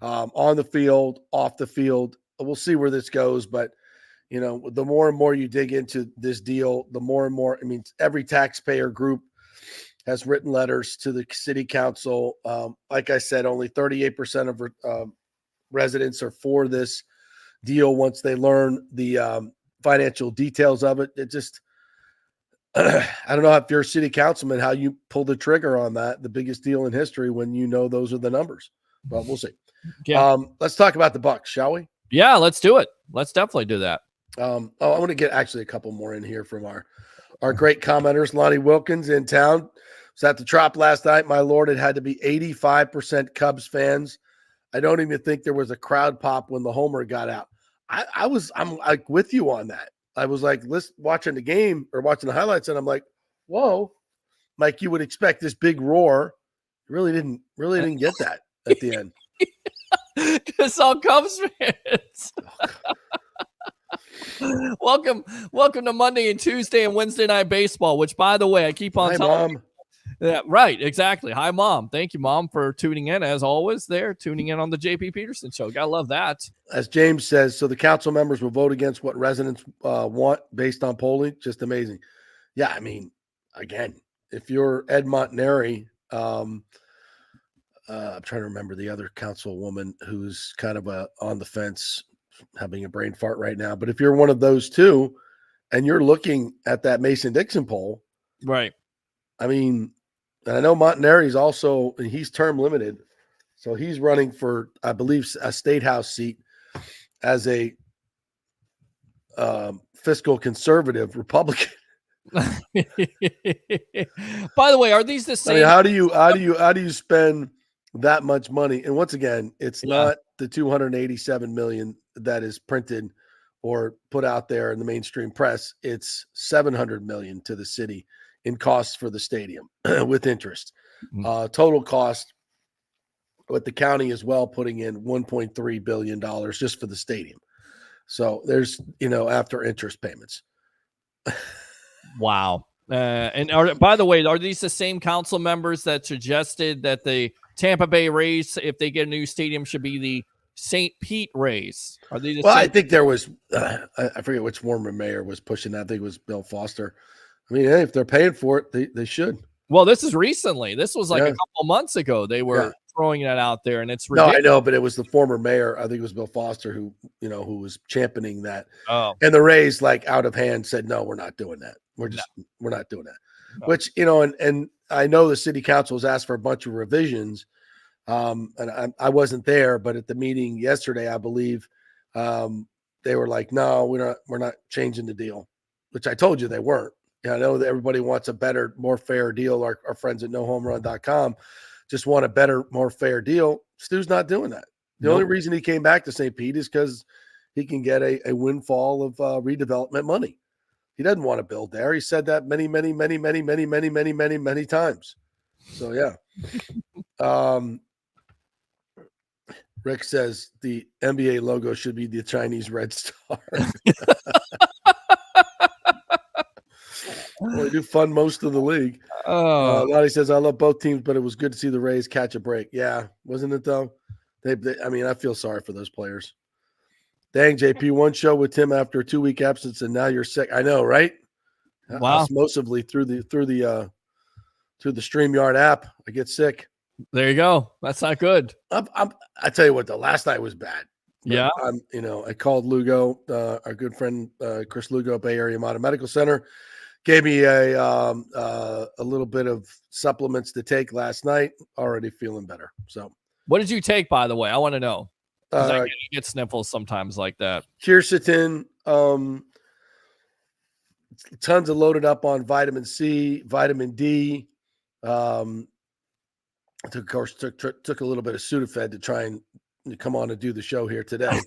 On the field, off the field. We'll see where this goes, but the more and more you dig into this deal, the more and more. I mean, every taxpayer group has written letters to the city council. Like I said, only 38% of residents are for this deal. Once they learn the financial details of it, it just I don't know if you're a city councilman how you pull the trigger on that. The biggest deal in history when those are the numbers, but we'll see. Yeah. Let's talk about the Bucks, shall we? Yeah, let's do it. Let's definitely do that. I want to get actually a couple more in here from our great commenters. Lonnie Wilkins in town was at the Trop last night. My Lord, it had to be 85% Cubs fans. I don't even think there was a crowd pop when the homer got out. I'm like with you on that. I was like, watching the game or watching the highlights, and I'm like, whoa, like you would expect this big roar. Really didn't get that at the end. It's all Cubs fans. Welcome to Monday and Tuesday and Wednesday night baseball, which, by the way, I keep on telling Mom. Yeah, right, exactly. Hi, Mom. Thank you, Mom, for tuning in, as always, tuning in on the JP Peterson Show. Gotta love that. As James says, so the council members will vote against what residents want based on polling. Just amazing. Yeah, I mean, again, if you're Ed Montanari, I'm trying to remember the other councilwoman who's kind of on the fence, having a brain fart right now. But if you're one of those two and you're looking at that Mason-Dixon poll, right. I mean, and I know Montanari's also, he's term limited. So he's running for, I believe, a state house seat as a fiscal conservative Republican. By the way, are these the same? I mean, how do you spend that much money? And once again, it's not the $287 million that is printed or put out there in the mainstream press, it's $700 million to the city in costs for the stadium with interest. Total cost, with the county as well putting in $1.3 billion just for the stadium. So there's, after interest payments. Wow. And by the way, are these the same council members that suggested that the Tampa Bay Rays, if they get a new stadium, should be the St. Pete Rays? Are they the same? I think there was, I forget which former mayor was pushing that. I think it was Bill Foster. I mean, hey, if they're paying for it, they should. Well, this is recently. This was like a couple months ago. They were throwing that out there, and it's ridiculous. No, I know, but it was the former mayor. I think it was Bill Foster who was championing that. Oh, and the Rays, like out of hand, said, "No, we're not doing that. We're not doing that." No. Which and I know the city council has asked for a bunch of revisions. And I wasn't there, but at the meeting yesterday, I believe they were like, "No, we're not changing the deal," which I told you they weren't. I know that everybody wants a better, more fair deal. Our friends at nohomerun.com just want a better, more fair deal. Stu's not doing that. The only reason he came back to St. Pete is because he can get a windfall of redevelopment money. He doesn't want to build there. He said that many times. So, yeah. Rick says the NBA logo should be the Chinese Red Star. Well, they do fund most of the league. Lottie says, I love both teams, but it was good to see the Rays catch a break. Yeah, wasn't it, though? I mean, I feel sorry for those players. Dang, JP, one show with Tim after a 2-week absence, and now you're sick. I know, right? Wow. Osmosively through the StreamYard app, I get sick. There you go. That's not good. I tell you what, the last night was bad. Yeah. I called Lugo, our good friend Chris Lugo, Bay Area Modern Medical Center. Gave me a little bit of supplements to take last night. Already feeling better. So, what did you take, by the way? I want to know. I get sniffles sometimes like that. Quercetin, tons of loaded up on vitamin C, vitamin D. Of course, took a little bit of Sudafed to try and come on and do the show here today,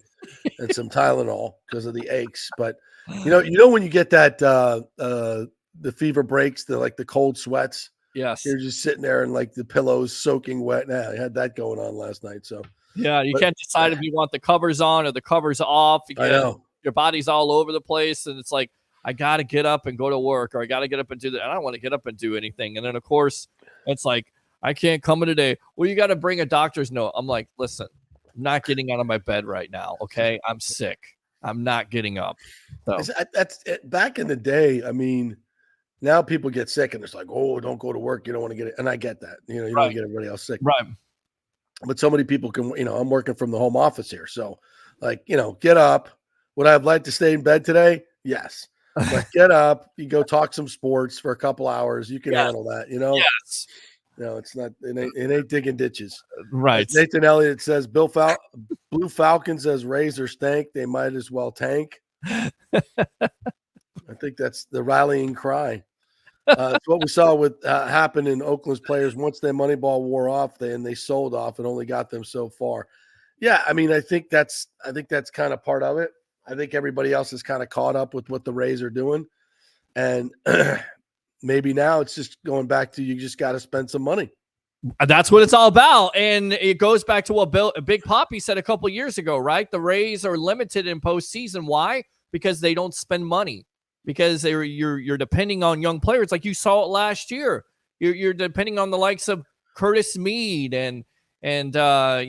and some Tylenol because of the aches. But you know when you get that the fever breaks, the cold sweats. Yes, you're just sitting there and like the pillows soaking wet. Now I had that going on last night. So you can't decide if you want the covers on or the covers off. I know your body's all over the place, and it's like I got to get up and go to work, or I got to get up and do that. I don't want to get up and do anything. And then of course it's like I can't come in today. Well, you got to bring a doctor's note. I'm like, listen, I'm not getting out of my bed right now. Okay, I'm sick. I'm not getting up. So. That's back in the day. I mean, now people get sick and it's like, oh, don't go to work. You don't want to get it. And I get that. You don't want to get everybody else sick. Right. But so many people can, I'm working from the home office here. So get up. Would I have liked to stay in bed today? Yes. But get up. You go talk some sports for a couple hours. You can handle that, Yes. No, it's not. It ain't digging ditches. Right. Nathan Elliott says Blue Falcon says Razor stank. They might as well tank. I think that's the rallying cry. It's what we saw with happen in Oakland's players once their Moneyball wore off. They sold off and only got them so far. Yeah, I mean, I think that's kind of part of it. I think everybody else is kind of caught up with what the Rays are doing, and maybe now it's just going back to you just got to spend some money. That's what it's all about. And it goes back to what Big Papi said a couple years ago, right? The Rays are limited in postseason. Why? Because they don't spend money. Because you're depending on young players. Like you saw it last year. You're depending on the likes of Curtis Mead and Caminero.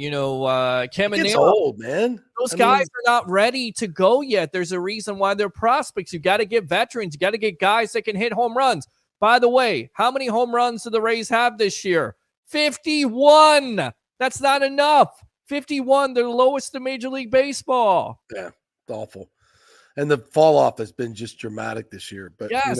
It's old, man. Those guys are not ready to go yet. There's a reason why they're prospects. You got to get veterans. You got to get guys that can hit home runs. By the way, how many home runs do the Rays have this year? 51. That's not enough. 51. They're the lowest in Major League Baseball. Yeah, it's awful. And the fall off has been just dramatic this year. But yes.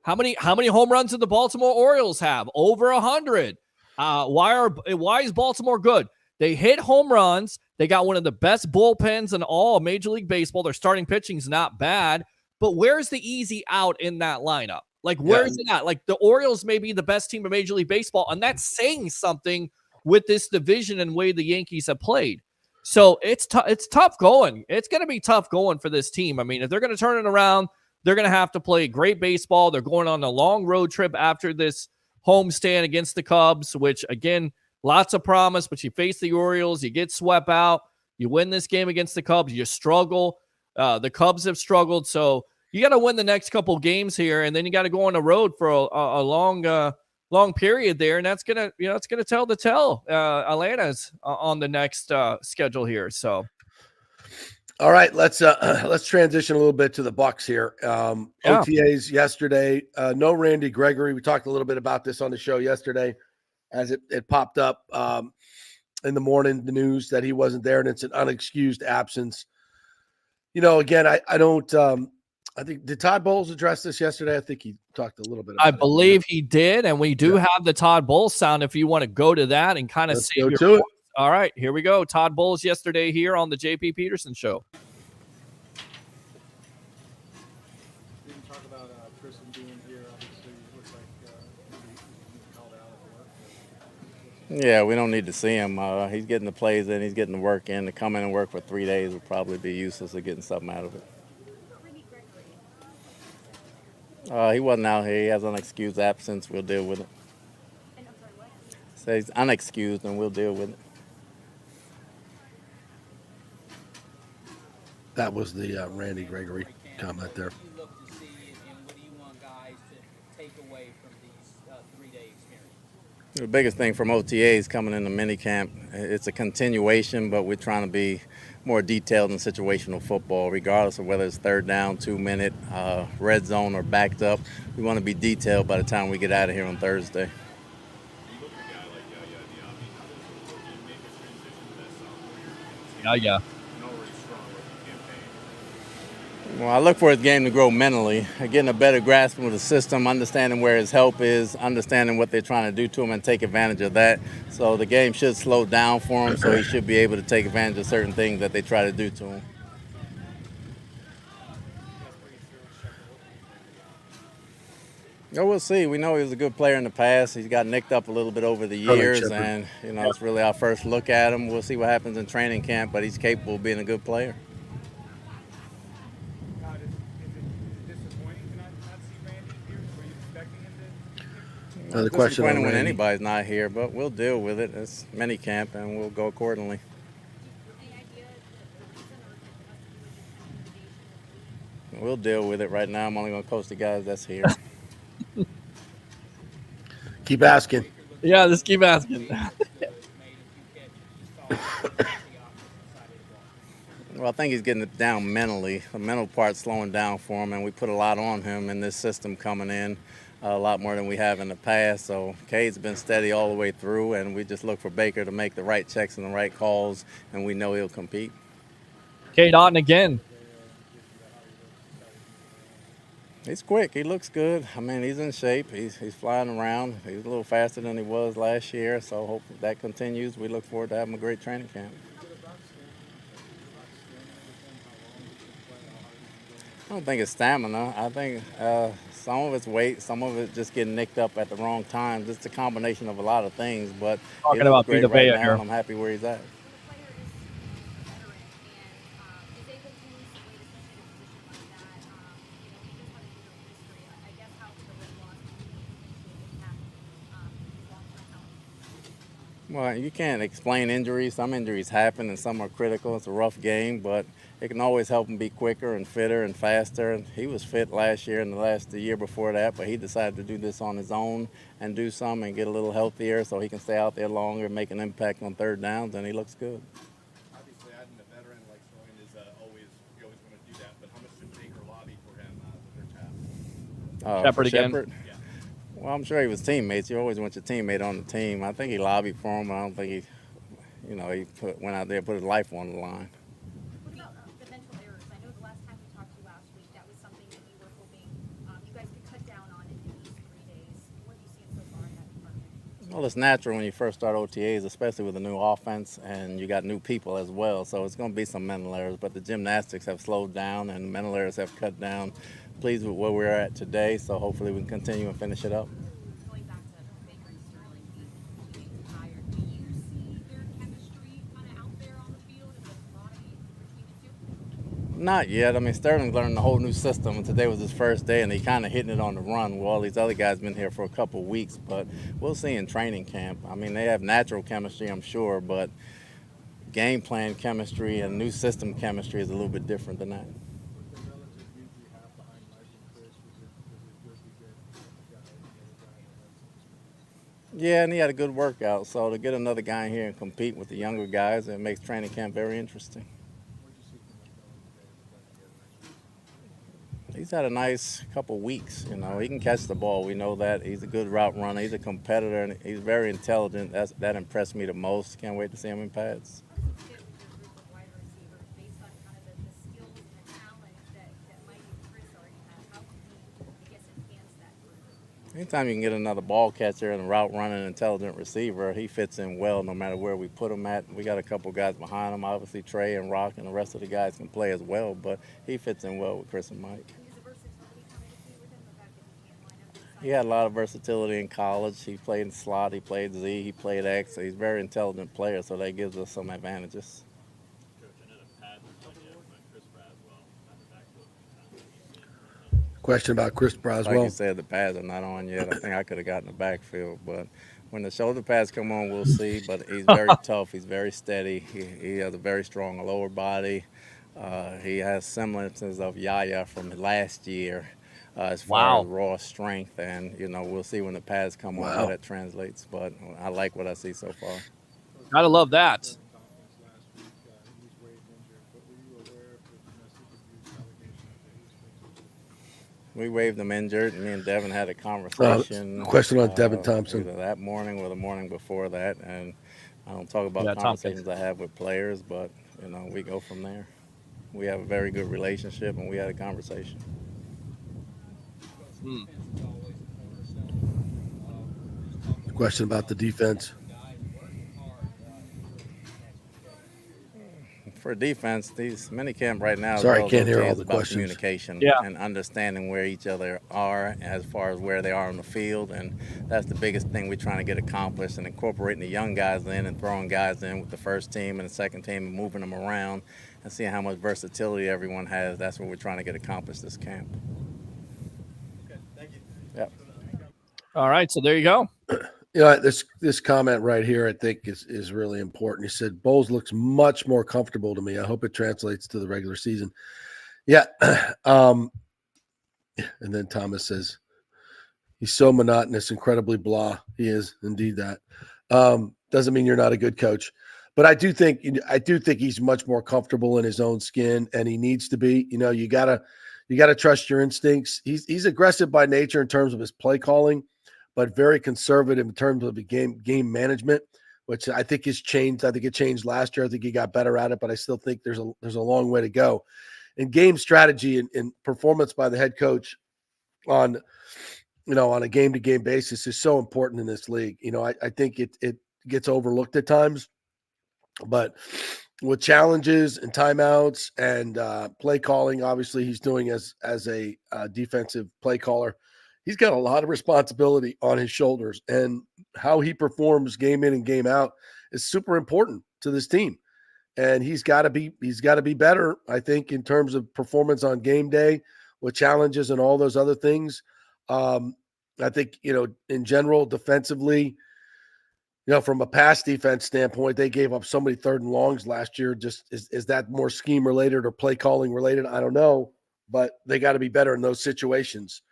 How many home runs did the Baltimore Orioles have? Over 100. Why is Baltimore good? They hit home runs. They got one of the best bullpens in all of Major League Baseball. Their starting pitching is not bad. But where's the easy out in that lineup? Like, where's it at? Like, the Orioles may be the best team in Major League Baseball, and that's saying something with this division and way the Yankees have played. So it's tough going. It's going to be tough going for this team. I mean, if they're going to turn it around, they're going to have to play great baseball. They're going on a long road trip after this homestand against the Cubs, which, again, lots of promise, but you face the Orioles, you get swept out, you win this game against the Cubs, you struggle. The Cubs have struggled, so you got to win the next couple games here, and then you got to go on the road for a long period there, and that's gonna it's gonna tell the tale. Atlanta's on the next schedule here, so. All right, let's transition a little bit to the Bucks here. OTAs yesterday, no Randy Gregory. We talked a little bit about this on the show yesterday, as it popped up in the morning, the news that he wasn't there, and it's an unexcused absence. Again, I don't. I think, did Todd Bowles address this yesterday? I think he talked a little bit about it. I believe he did, and we do have the Todd Bowles sound if you want to go to that and kind of see your voice. All right, here we go. Todd Bowles yesterday here on the JP Peterson Show. Didn't talk about Tristan being here. Obviously, it looks like he called out at work. Yeah, we don't need to see him. He's getting the plays in. He's getting the work in. To come in and work for 3 days would probably be useless of getting something out of it. He wasn't out here. He has unexcused absence. We'll deal with it. So he's unexcused, and we'll deal with it. That was the Randy Gregory comment there. The biggest thing from OTA is coming into minicamp. It's a continuation, but we're trying to be more detailed in situational football, regardless of whether it's third down, 2-minute, red zone, or backed up. We want to be detailed by the time we get out of here on Thursday. Yeah. Well, I look for his game to grow mentally, getting a better grasp of the system, understanding where his help is, understanding what they're trying to do to him and take advantage of that. So the game should slow down for him, so he should be able to take advantage of certain things that they try to do to him. Oh, we'll see. We know he was a good player in the past. He's got nicked up a little bit over the years, and it's really our first look at him. We'll see what happens in training camp, but he's capable of being a good player. Another question on when anybody's not here, but we'll deal with it. It's minicamp, and we'll go accordingly. We'll deal with it. Right now, I'm only going to coach the guys that's here. Keep asking. Yeah, just keep asking. Well, I think he's getting it down mentally. The mental part's slowing down for him, and we put a lot on him in this system coming in. A lot more than we have in the past. So Cade's been steady all the way through, and we just look for Baker to make the right checks and the right calls, and we know he'll compete. Cade Otten again. He's quick. He looks good. I mean, he's in shape. He's flying around. He's a little faster than he was last year, so hope that continues. We look forward to having a great training camp. I don't think it's stamina. I think some of it's weight, some of it just getting nicked up at the wrong time. Just a combination of a lot of things. But talking about great right now, here. I'm happy where he's at. Well, you can't explain injuries. Some injuries happen and some are critical. It's a rough game, but it can always help him be quicker and fitter and faster. And he was fit last year and the year before that, but he decided to do this on his own and do some and get a little healthier so he can stay out there longer and make an impact on third downs, and he looks good. Obviously, adding a veteran like Sloan is you always want to do that, but how much did Baker lobby for him with their task? Shepard again. Yeah. Well, I'm sure he was teammates. You always want your teammate on the team. I think he lobbied for him. I don't think he went out there and put his life on the line. What about the mental errors? I know the last time we talked to you last week, that was something that you were hoping you guys could cut down on in these 3 days. What have you seen so far in that department? Well, it's natural when you first start OTAs, especially with a new offense, and you got new people as well. So it's going to be some mental errors, but the gymnastics have slowed down and mental errors have cut down. Pleased with where we're at today, so hopefully we can continue and finish it up. Going back to Baker and Sterling being tired, do you see their chemistry kind of out there on the field Not yet. I mean, Sterling learned a whole new system, and today was his first day, and he kind of hitting it on the run. Well, all these other guys been here for a couple of weeks, but we'll see in training camp. I mean, they have natural chemistry, I'm sure, but game plan chemistry and new system chemistry is a little bit different than that. With the relative lead you have behind Mike and Chris, was it good to get a guy, another guy that had some experience? Yeah, and he had a good workout, so to get another guy in here and compete with the younger guys, it makes training camp very interesting. What did you see from him today? He's had a nice couple weeks. You know, he can catch the ball. We know that. He's a good route runner. He's a competitor, and he's very intelligent. That impressed me the most. Can't wait to see him in pads. How does it fit with your group of wide receivers based on kind of the skills and the talent that Mike and Chris already have? How can he, I guess, enhance that group? Anytime you can get another ball catcher and a route running intelligent receiver, he fits in well no matter where we put him at. We got a couple guys behind him. Obviously, Trey and Rock and the rest of the guys can play as well, but he fits in well with Chris and Mike. He had a lot of versatility in college. He played in slot, he played Z, he played X. He's a very intelligent player, so that gives us some advantages. Question about Chris Braswell. Like you said, the pads are not on yet. I think I could have gotten the backfield, but when the shoulder pads come on, we'll see. But he's very tough. He's very steady. He has a very strong lower body. He has semblances of Yaya from last year. As far as raw strength, and we'll see when the pads come on how that translates. But I like what I see so far. Gotta love that. We waived him injured. Me and Devin had a conversation. Question on Devin Thompson. Either that morning or the morning before that, and I don't talk about conversations I have with players, but we go from there. We have a very good relationship, and we had a conversation. Question about the defense. For defense, these minicamp right now. Sorry, I can't hear all the about questions. Communication and understanding where each other are as far as where they are on the field, and that's the biggest thing we're trying to get accomplished. And incorporating the young guys in and throwing guys in with the first team and the second team and moving them around and seeing how much versatility everyone has. That's what we're trying to get accomplished this camp. Okay, thank you. Yep. All right, so there you go. This comment right here, I think, is really important. He said, Bowles looks much more comfortable to me. I hope it translates to the regular season. Yeah. And then Thomas says, he's so monotonous, incredibly blah. He is indeed that. Doesn't mean you're not a good coach. But I do think he's much more comfortable in his own skin, and he needs to be. You gotta trust your instincts. He's aggressive by nature in terms of his play calling, but very conservative in terms of the game management, which I think has changed. I think it changed last year. I think he got better at it, but I still think there's a long way to go. And game strategy and performance by the head coach on a game-to-game basis is so important in this league. I think it gets overlooked at times, but with challenges and timeouts and play calling, obviously he's doing as a defensive play caller. He's got a lot of responsibility on his shoulders, and how he performs game in and game out is super important to this team. And he's got to be better, I think, in terms of performance on game day with challenges and all those other things. I think, in general, defensively, from a pass defense standpoint, they gave up so many third and longs last year. Just is that more scheme related or play calling related? I don't know, but they got to be better in those situations.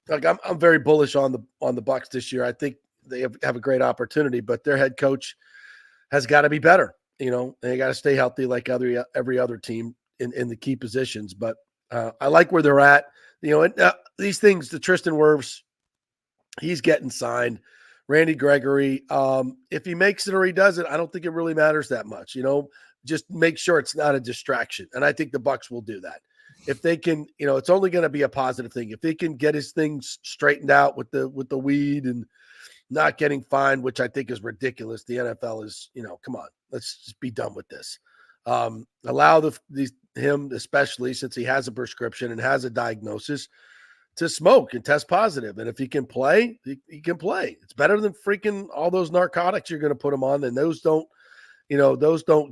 Like I'm very bullish on the Bucs this year. I think they have a great opportunity, but their head coach has got to be better. They got to stay healthy like every other team in the key positions. But I like where they're at. And these things, the Tristan Wirfs, he's getting signed. Randy Gregory, if he makes it or he doesn't, I don't think it really matters that much. Just make sure it's not a distraction, and I think the Bucs will do that. If they can, it's only going to be a positive thing. If he can get his things straightened out with the weed and not getting fined, which I think is ridiculous. The NFL is, come on, let's just be done with this. Allow him, especially since he has a prescription and has a diagnosis, to smoke and test positive. And if he can play, he can play. It's better than freaking all those narcotics you're going to put him on. And those don't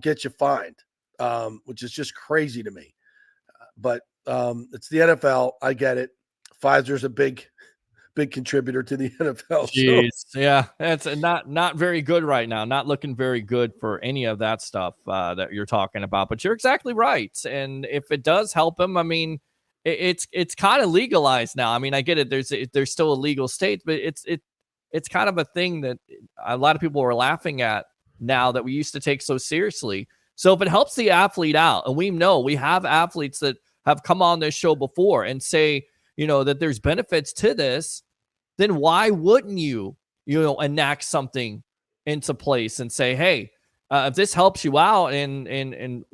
get you fined, which is just crazy to me. but it's the NFL. I get it. Pfizer's a big contributor to the NFL. Jeez. So. Yeah, that's not very good right now. Not looking very good for any of that stuff that you're talking about. But you're exactly right. And if it does help him, I mean, it's kind of legalized now. I mean, I get it. There's still a legal state, but it's kind of a thing that a lot of people are laughing at now that we used to take so seriously. So if it helps the athlete out, and we have athletes that have come on this show before and say, that there's benefits to this, then why wouldn't you enact something into place and say, hey, if this helps you out, and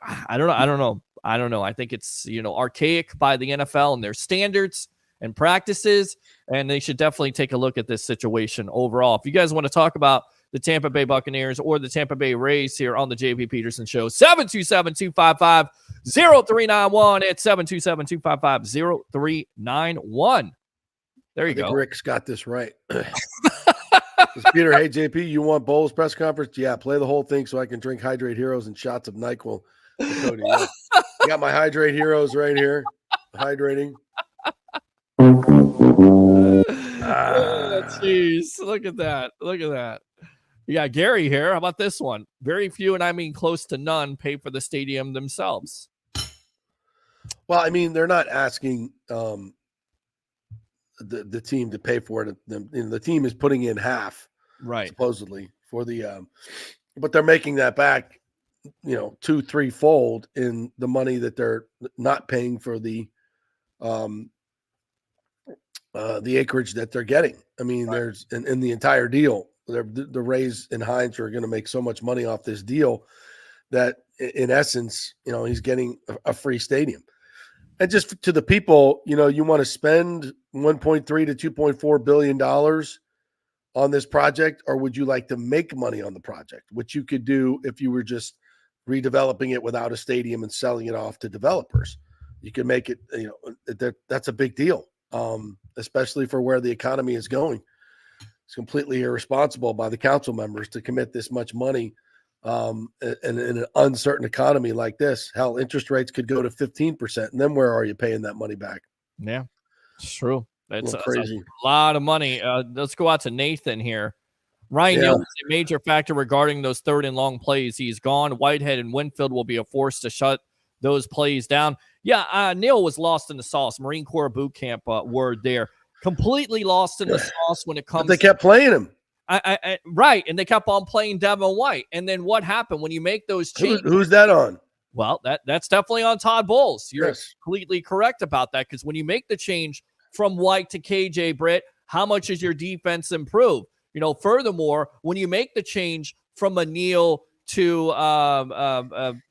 I don't know. I think it's, archaic by the NFL and their standards and practices, and they should definitely take a look at this situation overall. If you guys want to talk about the Tampa Bay Buccaneers or the Tampa Bay Rays here on the JP Peterson Show, 727-255-0391. It's 727-255-0391. There you go. Rick's got this right. Peter, hey, JP, you want Bowles press conference? Yeah, play the whole thing so I can drink Hydrate Heroes and shots of NyQuil. Cody, yeah. I got my Hydrate Heroes right here. Hydrating. Jeez, look at that. You got Gary here. How about this one? Very few, and I mean close to none, pay for the stadium themselves. Well, I mean, they're not asking the team to pay for it. The team is putting in half, right? Supposedly for the, but they're making that back, 2-3 fold in the money that they're not paying for the acreage that they're getting. I mean, right. There's in the entire deal. The Rays and Hines are going to make so much money off this deal that, in essence, he's getting a free stadium. And just to the people, you want to spend $1.3 to $2.4 billion on this project, or would you like to make money on the project, which you could do if you were just redeveloping it without a stadium and selling it off to developers? You can make it, that's a big deal, especially for where the economy is going. It's completely irresponsible by the council members to commit this much money in an uncertain economy like this. Hell, interest rates could go to 15%, and then where are you paying that money back? Yeah, it's true. It's crazy. A lot of money. Let's go out to Nathan here. Ryan Neal is a major factor regarding those third and long plays. He's gone. Whitehead and Winfield will be a force to shut those plays down. Yeah, Neal was lost in the sauce. Marine Corps boot camp word there. Completely lost in the sauce when it comes. But they kept playing him. Right, and they kept on playing Devin White. And then what happened when you make those changes? Who's that on? Well, that's definitely on Todd Bowles. You're completely correct about that, because when you make the change from White to KJ Britt, how much is your defense improved? Furthermore, when you make the change from Neal to I'm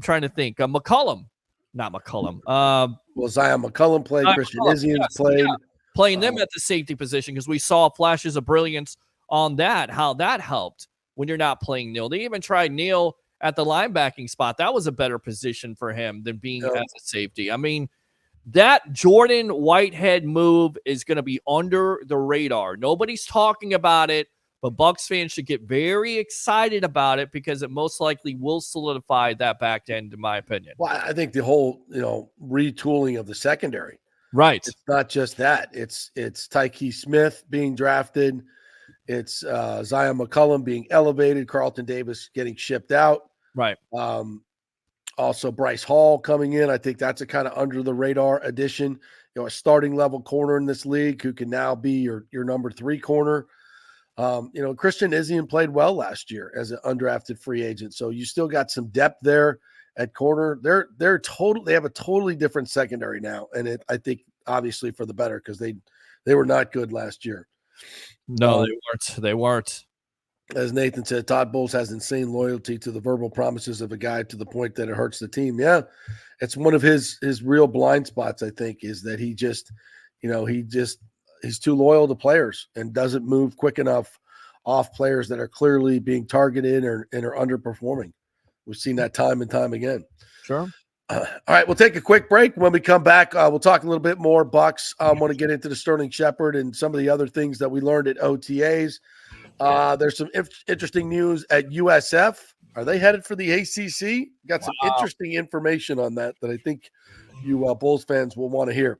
trying to think, McCullum, not McCullum. Well, Zion McCullum played. Christian Izzian played. Yeah. Playing them at the safety position, because we saw flashes of brilliance on that, how that helped when you're not playing Neal. They even tried Neal at the linebacking spot. That was a better position for him than being as a safety. I mean, that Jordan Whitehead move is going to be under the radar. Nobody's talking about it, but Bucs fans should get very excited about it, because it most likely will solidify that back end, in my opinion. Well, I think the whole, retooling of the secondary. Right. It's not just that. It's Tyke Smith being drafted. It's Zion McCullum being elevated. Carlton Davis getting shipped out. Right. Also Bryce Hall coming in. I think that's a kind of under the radar addition. A starting level corner in this league who can now be your number 3 corner. Christian Izzian played well last year as an undrafted free agent. So you still got some depth there at corner. They have a totally different secondary now, and I think obviously for the better, because they were not good last year. No, they weren't. As Nathan said, Todd Bowles has insane loyalty to the verbal promises of a guy to the point that it hurts the team. Yeah, it's one of his real blind spots, I think, is that he just, he's too loyal to players and doesn't move quick enough off players that are clearly being targeted and are underperforming. We've seen that time and time again. Sure. All right, we'll take a quick break. When we come back, we'll talk a little bit more Bucs. I want to get into the Sterling Shepard and some of the other things that we learned at OTAs. There's some interesting news at USF. Are they headed for the ACC? Got some interesting information on that I think you Bulls fans will want to hear.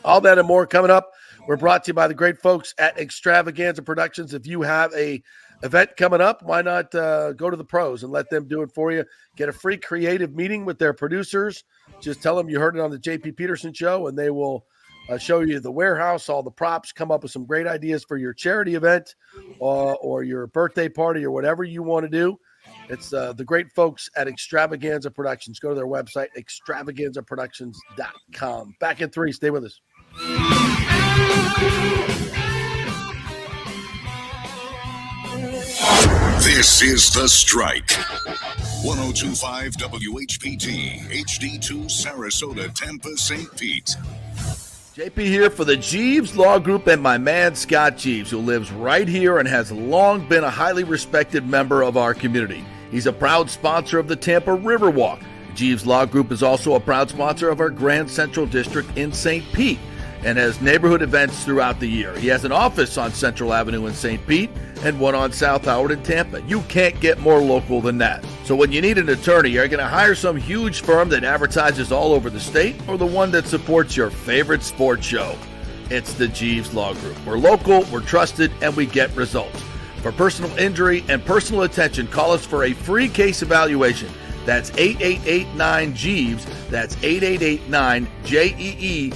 All that and more coming up. We're brought to you by the great folks at Extravaganza Productions. If you have a event coming up, why not go to the pros and let them do it for you? Get a free creative meeting with their producers. Just tell them you heard it on the JP Peterson Show, and they will show you the warehouse, all the props, come up with some great ideas for your charity event or your birthday party or whatever you want to do. It's the great folks at Extravaganza Productions. Go to their website, extravaganzaproductions.com. Back in 3. Stay with us. This is The Strike. 102.5 WHPT, HD2 Sarasota, Tampa, St. Pete. JP here for the Jeeves Law Group and my man Scott Jeeves, who lives right here and has long been a highly respected member of our community. He's a proud sponsor of the Tampa Riverwalk. Jeeves Law Group is also a proud sponsor of our Grand Central District in St. Pete and has neighborhood events throughout the year. He has an office on Central Avenue in St. Pete and one on South Howard in Tampa. You can't get more local than that. So when you need an attorney, you're going to hire some huge firm that advertises all over the state or the one that supports your favorite sports show. It's the Jeeves Law Group. We're local, we're trusted, and we get results. For personal injury and personal attention, call us for a free case evaluation. That's 8889-JEEVES. That's 8889-JEEVES.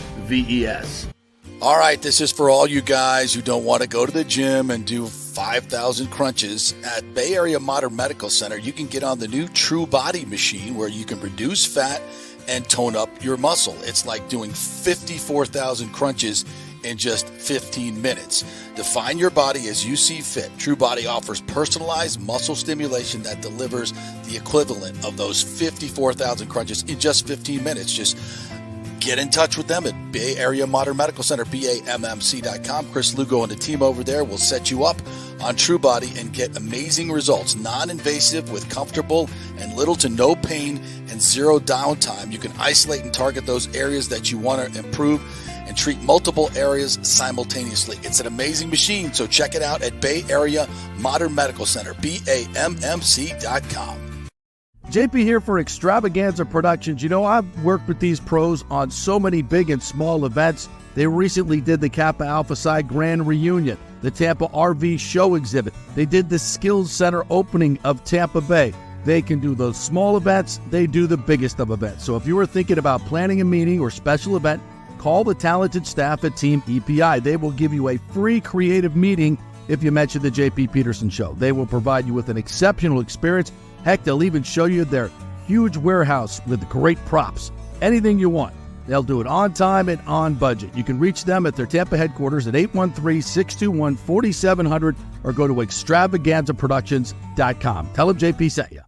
All right, this is for all you guys who don't want to go to the gym and do 5,000 crunches. At Bay Area Modern Medical Center, you can get on the new True Body machine where you can reduce fat and tone up your muscle. It's like doing 54,000 crunches in just 15 minutes. Define your body as you see fit. True Body offers personalized muscle stimulation that delivers the equivalent of those 54,000 crunches in just 15 minutes. Just get in touch with them at Bay Area Modern Medical Center, BAMMC.com. Chris Lugo and the team over there will set you up on True Body and get amazing results. Non-invasive with comfortable and little to no pain and zero downtime. You can isolate and target those areas that you want to improve and treat multiple areas simultaneously. It's an amazing machine, so check it out at Bay Area Modern Medical Center, BAMMC.com. JP here for Extravaganza Productions. You know, I've worked with these pros on so many big and small events. They recently did the Kappa Alpha Psi Grand Reunion, the Tampa RV Show Exhibit. They did the Skills Center opening of Tampa Bay. They can do those small events. They do the biggest of events. So if you were thinking about planning a meeting or special event, call the talented staff at Team EPI. They will give you a free creative meeting if you mention the JP Peterson Show. They will provide you with an exceptional experience. Heck, they'll even show you their huge warehouse with great props. Anything you want. They'll do it on time and on budget. You can reach them at their Tampa headquarters at 813-621-4700 or go to extravaganzaproductions.com. Tell them JP sent you.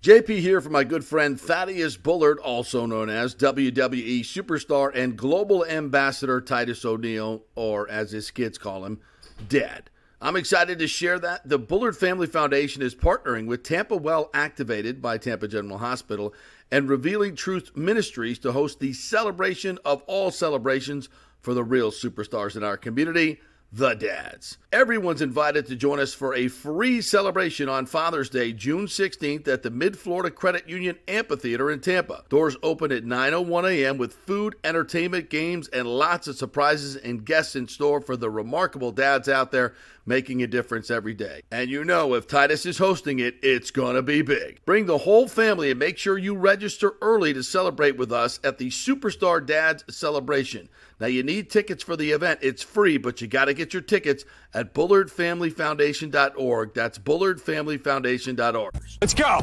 JP here for my good friend Thaddeus Bullard, also known as WWE superstar and global ambassador Titus O'Neil, or as his kids call him, Dad. I'm excited to share that the Bullard Family Foundation is partnering with Tampa Well Activated by Tampa General Hospital and Revealing Truth Ministries to host the celebration of all celebrations for the real superstars in our community, the Dads. Everyone's invited to join us for a free celebration on Father's Day, June 16th at the Mid-Florida Credit Union Amphitheater in Tampa. Doors open at 9:01 a.m. with food, entertainment, games, and lots of surprises and guests in store for the remarkable dads out there making a difference every day. And you know, if Titus is hosting it, it's gonna be big. Bring the whole family and make sure you register early to celebrate with us at the Superstar Dads Celebration. Now, you need tickets for the event. It's free, but you got to get your tickets at bullardfamilyfoundation.org. That's bullardfamilyfoundation.org. Let's go.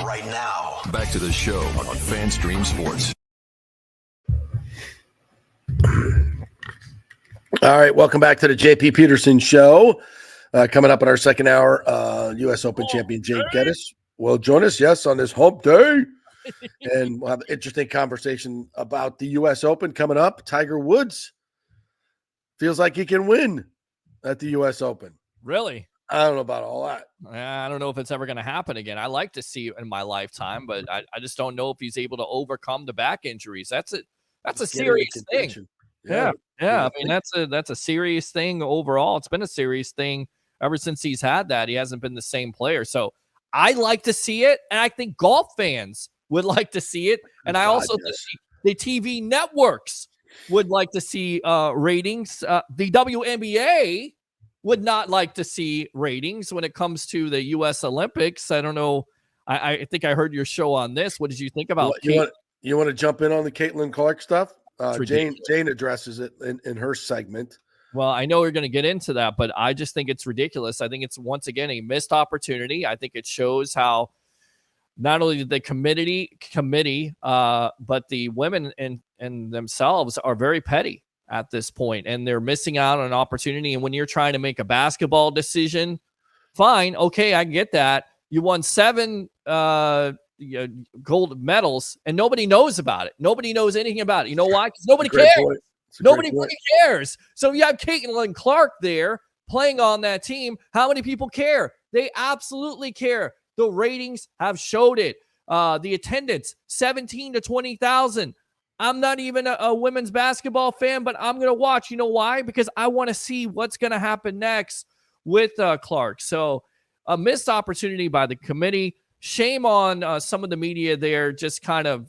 Right now, back to the show on FanStream Sports. All right, welcome back to the JP Peterson Show. Coming up in our second hour, U.S. Open champion Jake Geddes will join us, yes, on this hump day. And we'll have an interesting conversation about the U.S. Open coming up. Tiger Woods feels like he can win at the U.S. Open. Really? I don't know about all that. I don't know if it's ever going to happen again. I like to see it in my lifetime, but I just don't know if he's able to overcome the back injuries. That's a serious thing. Yeah. I mean, that's a serious thing overall. It's been a serious thing ever since he's had that. He hasn't been the same player. So I like to see it, and I think golf fans would like to see it. And I also think the TV networks would like to see ratings. The WNBA would not like to see ratings when it comes to the U.S. Olympics. I don't know. I think I heard your show on this. What did you think about you want to jump in on the Caitlin Clark stuff? Jane addresses it in her segment. Well, I know we're going to get into that, but I just think it's ridiculous. I think it's, once again, a missed opportunity. I think it shows how not only the committee, but the women and themselves are very petty at this point, and they're missing out on an opportunity. And when you're trying to make a basketball decision, fine, okay, I get that. You won 7 gold medals, and nobody knows about it. Nobody knows anything about it. You know why? Because nobody cares. Nobody fucking cares. So you have Caitlin Clark there playing on that team. How many people care? They absolutely care. The ratings have showed it. The attendance, 17 to 20,000. I'm not even a women's basketball fan, but I'm going to watch. You know why? Because I want to see what's going to happen next with Clark. So a missed opportunity by the committee. Shame on some of the media there, just kind of,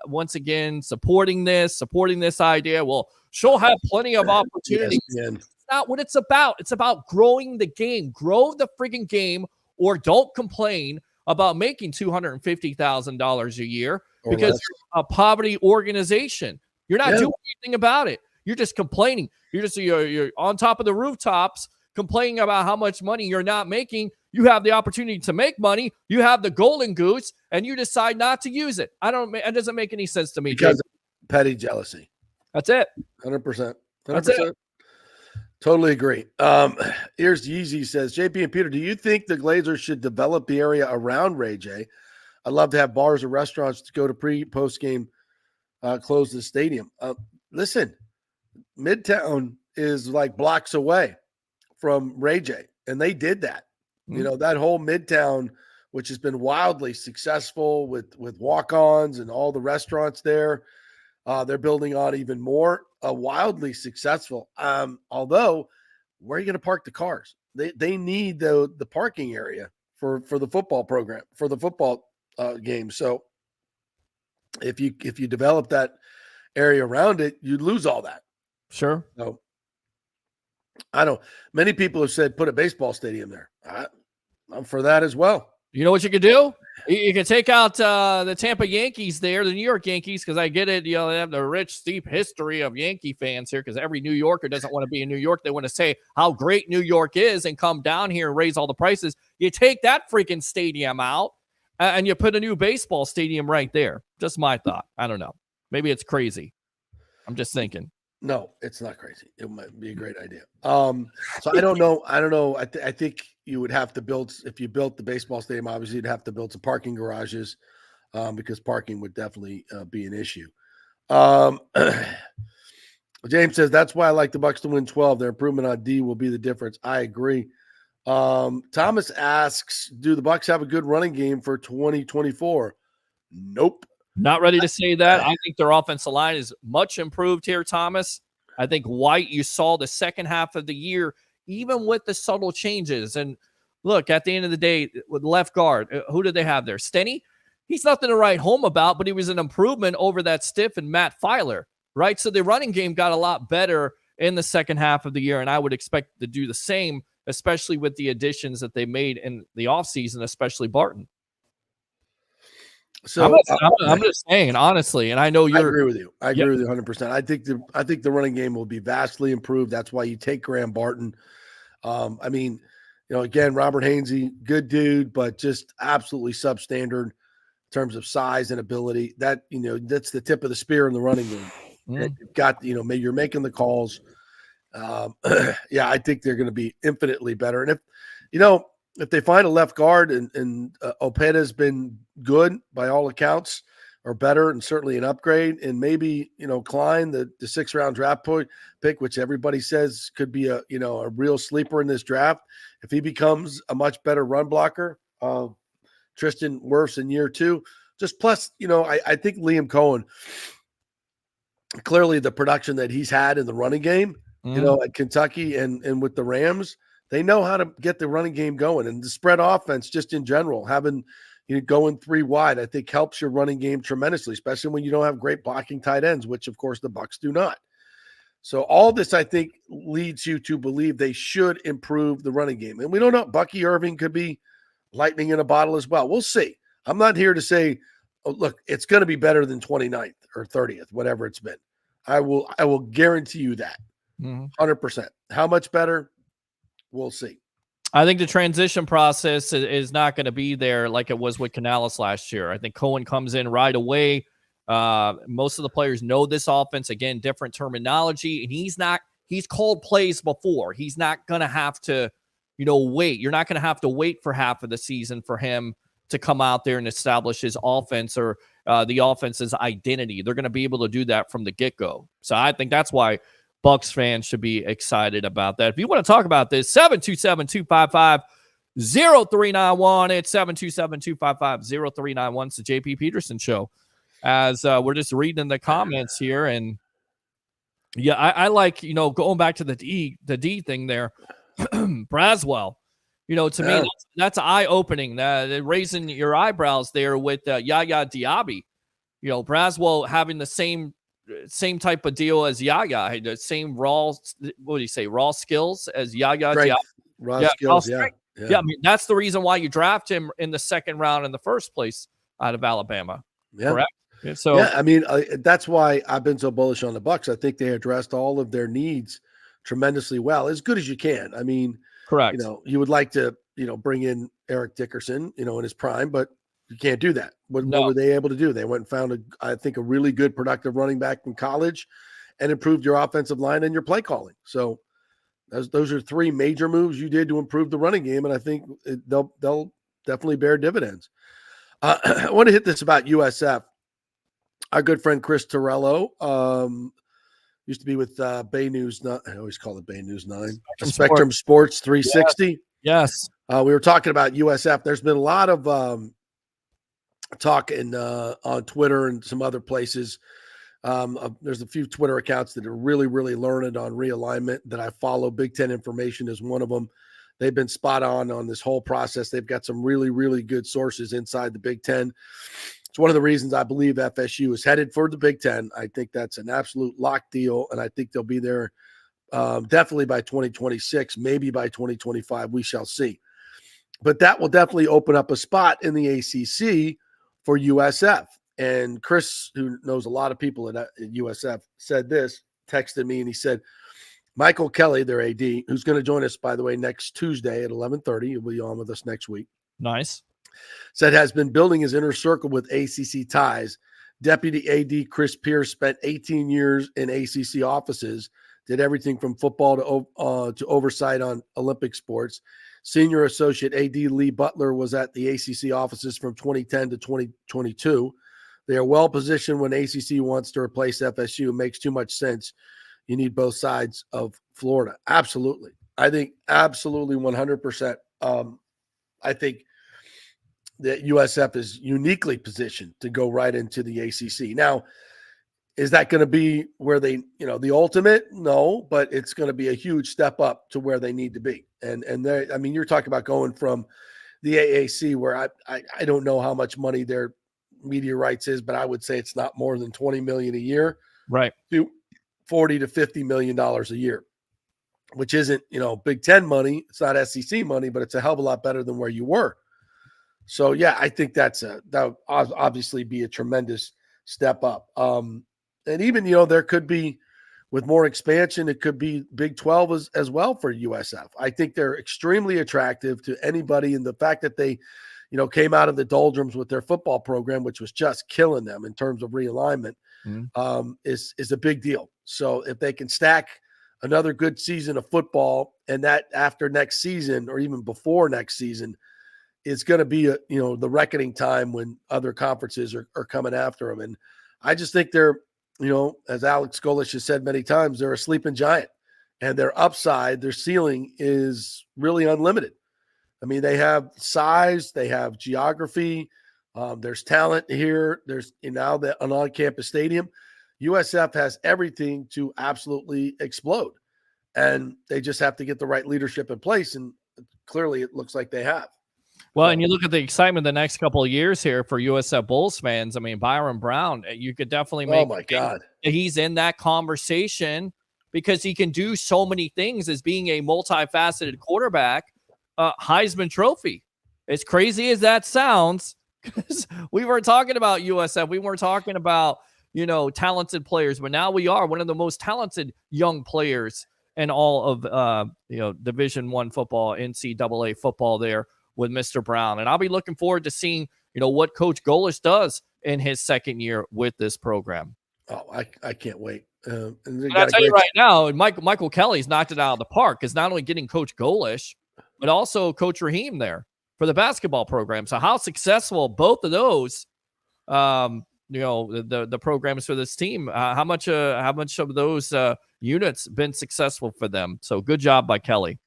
once again, supporting this idea. Well, she'll have plenty of opportunities. Yes, it's not what it's about. It's about growing the game. Grow the friggin' game, or don't complain about making $250,000 a year because you're a poverty organization. You're not doing anything about it. You're just complaining. You're on top of the rooftops complaining about how much money you're not making. You have the opportunity to make money. You have the golden goose, and you decide not to use it. It doesn't make any sense to me. Because of petty jealousy. That's it. 100%. That's it. Totally agree. Here's Yeezy says, JP and Peter, do you think the Glazers should develop the area around Ray J? I'd love to have bars or restaurants to go to post game, close the stadium. Listen, Midtown is like blocks away from Ray J, and they did that. That whole Midtown, which has been wildly successful with walk-ons and all the restaurants there. They're building on even more, wildly successful. Although, where are you going to park the cars? They need the parking area for the football program, for the football game. So if you develop that area around it, you lose all that. Sure. So many people have said put a baseball stadium there. I'm for that as well. You know what you could do? You can take out the Tampa Yankees there, the New York Yankees, because I get it. They have the rich, steep history of Yankee fans here because every New Yorker doesn't want to be in New York. They want to say how great New York is and come down here and raise all the prices. You take that freaking stadium out and you put a new baseball stadium right there. Just my thought. I don't know. Maybe it's crazy. I'm just thinking. No, it's not crazy. It might be a great idea. So I don't know. I think you would have to build, if you built the baseball stadium, obviously you'd have to build some parking garages because parking would definitely be an issue. James says, that's why I like the Bucks to win 12. Their improvement on D will be the difference. I agree. Thomas asks, do the Bucks have a good running game for 2024? Nope. Not ready to say that. I think their offensive line is much improved here, Thomas. I think White, you saw the second half of the year, even with the subtle changes. And look, at the end of the day, with left guard, who did they have there? Stenny? He's nothing to write home about, but he was an improvement over that stiff and Matt Filer, right? So the running game got a lot better in the second half of the year, and I would expect to do the same, especially with the additions that they made in the offseason, especially Barton. So I'm just saying, honestly, and I know I agree with you. I agree with you 100%. I think the running game will be vastly improved. That's why you take Graham Barton. Again, Robert Hainsey, good dude, but just absolutely substandard in terms of size and ability. That, that's the tip of the spear in the running game. You've got, you're making the calls. I think they're going to be infinitely better. And if they find a left guard and Opeda's been good by all accounts, or better, and certainly an upgrade, and maybe Klein, the 6th round draft pick, which everybody says could be a real sleeper in this draft, if he becomes a much better run blocker, Tristan Wirfs in year 2, just plus I think Liam Cohen, clearly the production that he's had in the running game, at Kentucky and with the Rams, They know how to get the running game going, and the spread offense, just in general, having going 3 wide, I think helps your running game tremendously, especially when you don't have great blocking tight ends, which of course the Bucs do not. So all this, I think, leads you to believe they should improve the running game. And we don't know. Bucky Irving could be lightning in a bottle as well. We'll see. I'm not here to say, oh, look, it's going to be better than 29th or 30th, whatever it's been. I will guarantee you that. 100%. How much better? We'll see. I think the transition process is not going to be there like it was with Canales last year. I think Cohen comes in right away. Most of the players know this offense. Again, different terminology, and he's called plays before. He's not going to have to, wait. You're not going to have to wait for half of the season for him to come out there and establish his offense or the offense's identity. They're going to be able to do that from the get-go. So I think that's why Bucs fans should be excited about that. If you want to talk about this, 727-255-0391. It's 727-255-0391. It's the JP Peterson Show. As we're just reading the comments here. And yeah, I like, going back to the D thing there, Braswell, to me, that's eye-opening, raising your eyebrows there with Yaya Diaby. Braswell having the same type of deal as Yaya, the same raw skills as Yaya Diaby. Raw skills, yeah. I mean, that's the reason why you draft him in the second round in the first place out of Alabama. Yeah. Correct? So, yeah, I mean, that's why I've been so bullish on the Bucs. I think they addressed all of their needs tremendously well, as good as you can. I mean, correct. You would like to, bring in Eric Dickerson, in his prime, but you can't do that. What were they able to do? They went and found I think a really good productive running back in college and improved your offensive line and your play calling. So those are 3 major moves you did to improve the running game. And I think they'll definitely bear dividends. I want to hit this about USF. Our good friend Chris Torello used to be with Bay News. I always call it Bay News 9. Spectrum Sports 360. Yes. We were talking about USF. There's been a lot of talk on Twitter and some other places. There's a few Twitter accounts that are really, really learned on realignment that I follow. Big Ten Information is one of them. They've been spot on this whole process. They've got some really, really good sources inside the Big Ten. It's one of the reasons I believe FSU is headed for the Big Ten. I think that's an absolute lock deal, and I think they'll be there definitely by 2026, maybe by 2025. We shall see. But that will definitely open up a spot in the ACC for USF. And Chris, who knows a lot of people at USF, texted me, and he said, Michael Kelly, their AD, who's going to join us, by the way, next Tuesday at 11:30. He'll be on with us next week. Nice. Said has been building his inner circle with ACC ties. Deputy AD Chris Pierce spent 18 years in ACC offices, did everything from football to oversight on Olympic sports. Senior Associate AD Lee Butler was at the ACC offices from 2010 to 2022. They are well positioned when ACC wants to replace FSU. It makes too much sense. You need both sides of Florida. Absolutely. I think absolutely 100%. I think that USF is uniquely positioned to go right into the ACC. Now, is that going to be where they, the ultimate? No, but it's going to be a huge step up to where they need to be. And I mean, you're talking about going from the AAC, where I don't know how much money their media rights is, but I would say it's not more than $20 million a year, right? To $40 to $50 million a year, which isn't, Big Ten money. It's not SEC money, but it's a hell of a lot better than where you were. So yeah, I think that would obviously be a tremendous step up. And even, there could be, with more expansion, it could be Big 12 as well for USF. I think they're extremely attractive to anybody. And the fact that they, came out of the doldrums with their football program, which was just killing them in terms of realignment, is a big deal. So if they can stack another good season of football, and that after next season or even before next season, it's going to be the reckoning time when other conferences are coming after them. And I just think they're, as Alex Golish has said many times, they're a sleeping giant, and their upside, their ceiling is really unlimited. I mean, they have size, they have geography, there's talent here. There's now an on-campus stadium. USF has everything to absolutely explode. and they just have to get the right leadership in place. And clearly it looks like they have. Well, and you look at the excitement the next couple of years here for USF Bulls fans. I mean, Byron Brown, you could definitely make. Oh my God, he's in that conversation because he can do so many things as being a multifaceted quarterback. Heisman Trophy. As crazy as that sounds, because we were talking about USF, we weren't talking about talented players, but now we are one of the most talented young players in all of Division I football, NCAA football there with Mr. Brown. And I'll be looking forward to seeing, what Coach Golish does in his second year with this program. Oh, I can't wait. And I'll tell you right now, Michael Kelly's knocked it out of the park, is not only getting Coach Golish, but also Coach Raheem there for the basketball program. So how successful both of those, the programs for this team, how much of those units been successful for them? So good job by Kelly.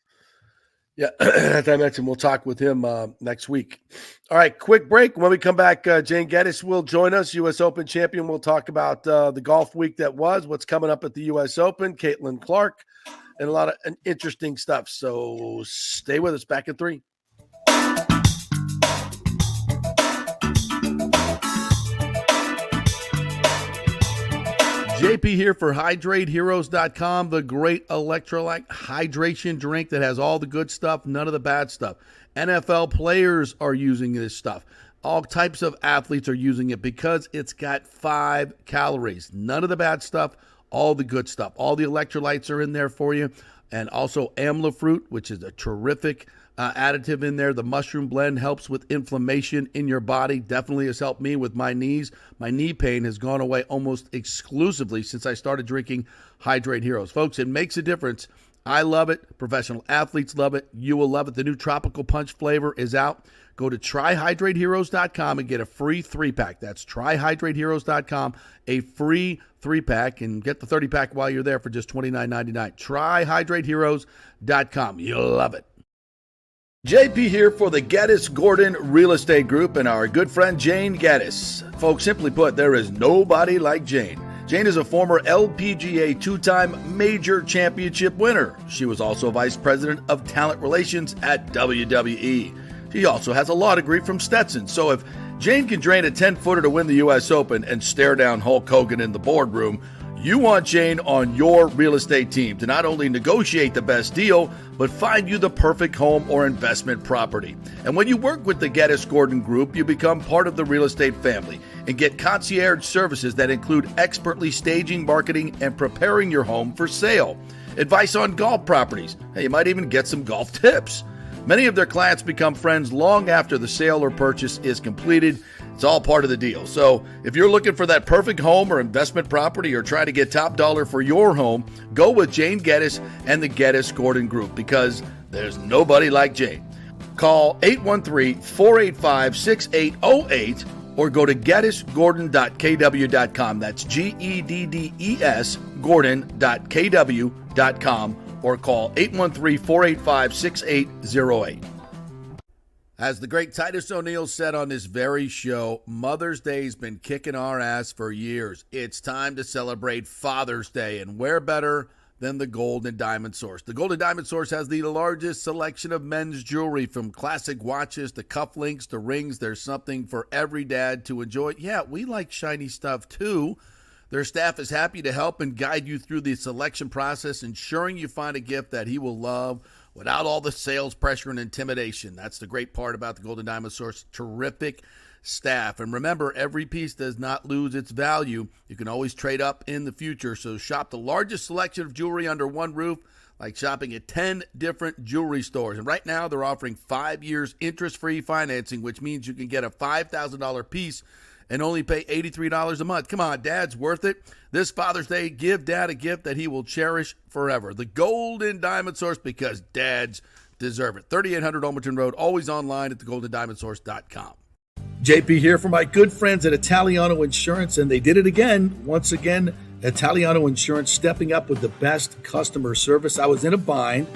Yeah, as I mentioned, we'll talk with him next week. All right, quick break. When we come back, Jane Geddes will join us, U.S. Open champion. We'll talk about the golf week that was, what's coming up at the U.S. Open, Caitlin Clark, and a lot of interesting stuff. So stay with us. Back in 3. JP here for HydrateHeroes.com, the great electrolyte hydration drink that has all the good stuff, none of the bad stuff. NFL players are using this stuff. All types of athletes are using it because it's got 5 calories. None of the bad stuff, all the good stuff. All the electrolytes are in there for you. And also amla fruit, which is a terrific additive in there. The mushroom blend helps with inflammation in your body. Definitely has helped me with my knees. My knee pain has gone away almost exclusively since I started drinking Hydrate Heroes. Folks, it makes a difference. I love it. Professional athletes love it. You will love it. The new Tropical Punch flavor is out. Go to tryhydrateheroes.com and get a free 3-pack. That's tryhydrateheroes.com, a free 3-pack, and get the 30-pack while you're there for just $29.99. Tryhydrateheroes.com. You'll love it. JP here for the Geddes Gordon Real Estate Group and our good friend Jane Geddes. Folks, simply put, there is nobody like Jane. Jane is a former LPGA 2-time major championship winner. She was also vice president of talent relations at WWE. She also has a law degree from Stetson. So if Jane can drain a 10-footer to win the U.S. Open and stare down Hulk Hogan in the boardroom, you want Jane on your real estate team to not only negotiate the best deal, but find you the perfect home or investment property. And when you work with the Geddes Gordon Group, you become part of the real estate family and get concierge services that include expertly staging, marketing, and preparing your home for sale. Advice on golf properties. Hey, you might even get some golf tips. Many of their clients become friends long after the sale or purchase is completed. It's all part of the deal. So if you're looking for that perfect home or investment property or trying to get top dollar for your home, go with Jane Geddes and the Geddes Gordon Group because there's nobody like Jane. Call 813-485-6808 or go to GeddesGordon.kw.com. That's GEDDES Gordon.kw.com or call 813-485-6808. As the great Titus O'Neil said on this very show, Mother's Day's been kicking our ass for years. It's time to celebrate Father's Day, and where better than the Gold and Diamond Source. The Gold and Diamond Source has the largest selection of men's jewelry, from classic watches to cufflinks to rings. There's something for every dad to enjoy. Yeah, we like shiny stuff too. Their staff is happy to help and guide you through the selection process, ensuring you find a gift that he will love without all the sales pressure and intimidation. That's the great part about the Golden Diamond Source. Terrific staff. And remember, every piece does not lose its value. You can always trade up in the future. So shop the largest selection of jewelry under one roof, like shopping at 10 different jewelry stores. And right now, they're offering 5 years interest-free financing, which means you can get a $5,000 piece and only pay $83 a month. Come on, Dad's worth it. This Father's Day, give Dad a gift that he will cherish forever. The Gold and Diamond Source, because dads deserve it. 3800 Olmerton Road, always online at thegoldendiamondsource.com. JP here for my good friends at Italiano Insurance, and they did it again. Once again, Italiano Insurance stepping up with the best customer service. I was in a bind.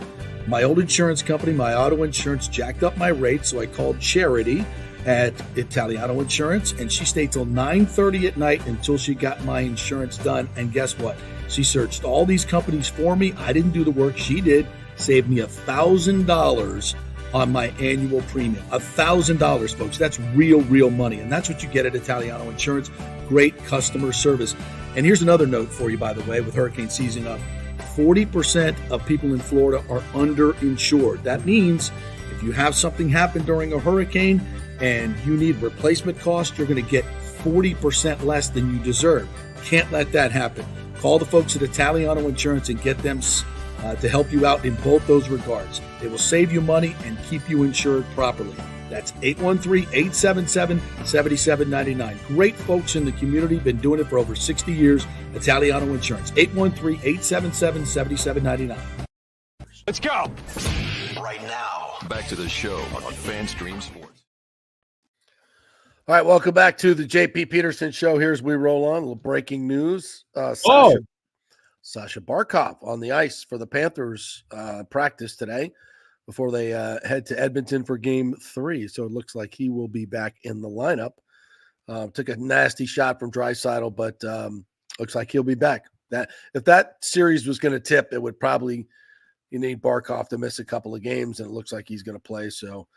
My old insurance company, my auto insurance, jacked up my rates, so I called Charity at Italiano Insurance, and she stayed till 9:30 at night until she got my insurance done. And guess what? She searched all these companies for me. I didn't do the work. She did. Saved me $1,000 on my annual premium. $1,000, folks. That's real money. And that's what you get at Italiano Insurance. Great customer service. And here's another note for you, by the way, with hurricane season up. 40% of people in Florida are underinsured. That means if you have something happen during a hurricane and you need replacement costs, you're going to get 40% less than you deserve. Can't let that happen. Call the folks at Italiano Insurance and get them to help you out in both those regards. They will save you money and keep you insured properly. That's 813-877-7799. Great folks in the community, been doing it for over 60 years. Italiano Insurance, 813-877-7799. Let's go. Right now, back to the show on FanStream Sports. All right, welcome back to the JP Peterson Show. Here's we roll on. A little breaking news. Sasha Barkov on the ice for the Panthers practice today before they head to Edmonton for Game 3. So it looks like he will be back in the lineup. Took a nasty shot from Draisaitl, but looks like he'll be back. That if that series was going to tip, it would probably you need Barkov to miss a couple of games, and it looks like he's going to play. So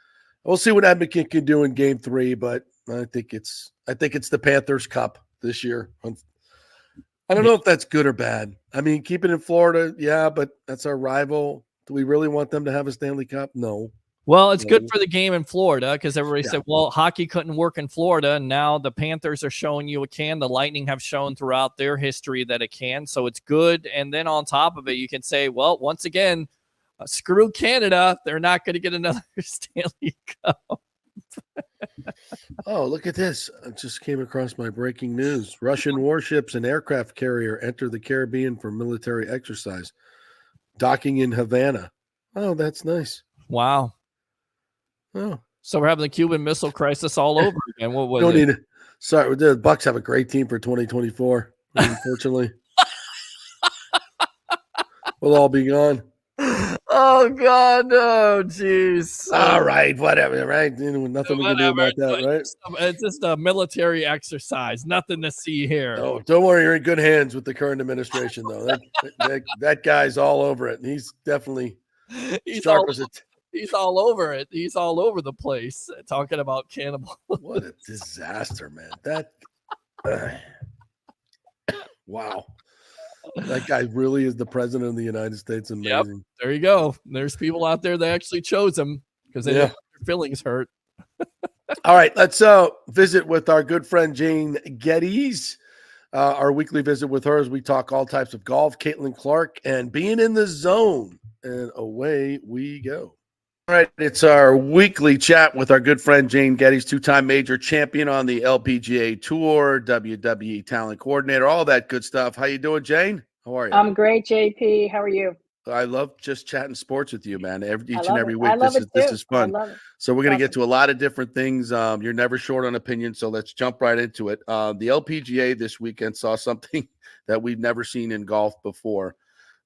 we'll see what Edmonton can do in Game 3, but I think it's the Panthers Cup this year. I don't know if that's good or bad. I mean, keep it in Florida, yeah, but that's our rival. Do we really want them to have a Stanley Cup? No. Well, it's good for the game in Florida because everybody said, well, hockey couldn't work in Florida. And now the Panthers are showing you it can. The Lightning have shown throughout their history that it can. So it's good. And then on top of it, you can say, well, once again, screw Canada. They're not going to get another Stanley Cup. Oh, look at this. I just came across my breaking news. Russian warships and aircraft carrier enter the Caribbean for military exercise. Docking in Havana. Oh, that's nice. Wow. Oh. So we're having the Cuban Missile Crisis all over again. What was it? Sorry, the Bucks have a great team for 2024. Unfortunately. We'll all be gone. Oh, God, no, jeez. All right, whatever, right? Nothing we can do about that, right? It's just a military exercise. Nothing to see here. Oh, don't worry. You're in good hands with the current administration, though. That guy's all over it. He's definitely sharp as it. He's all over it. He's all over the place talking about cannibal. What a disaster, man. Wow. That guy really is the president of the United States. Amazing. Yep, there you go. There's people out there that actually chose him because they their feelings hurt. All right, let's visit with our good friend Jane Geddes. Our weekly visit with her as we talk all types of golf, Caitlin Clark, and being in the zone. And away we go. All right, it's our weekly chat with our good friend Jane Geddes, two-time major champion on the LPGA Tour, WWE talent coordinator, all that good stuff. How you doing, Jane? How are you? I'm great, JP. How are you? I love just chatting sports with you, man. Each and every week. This is fun. So we're going to get to a lot of different things. You're never short on opinion, so let's jump right into it. The LPGA this weekend saw something that we've never seen in golf before.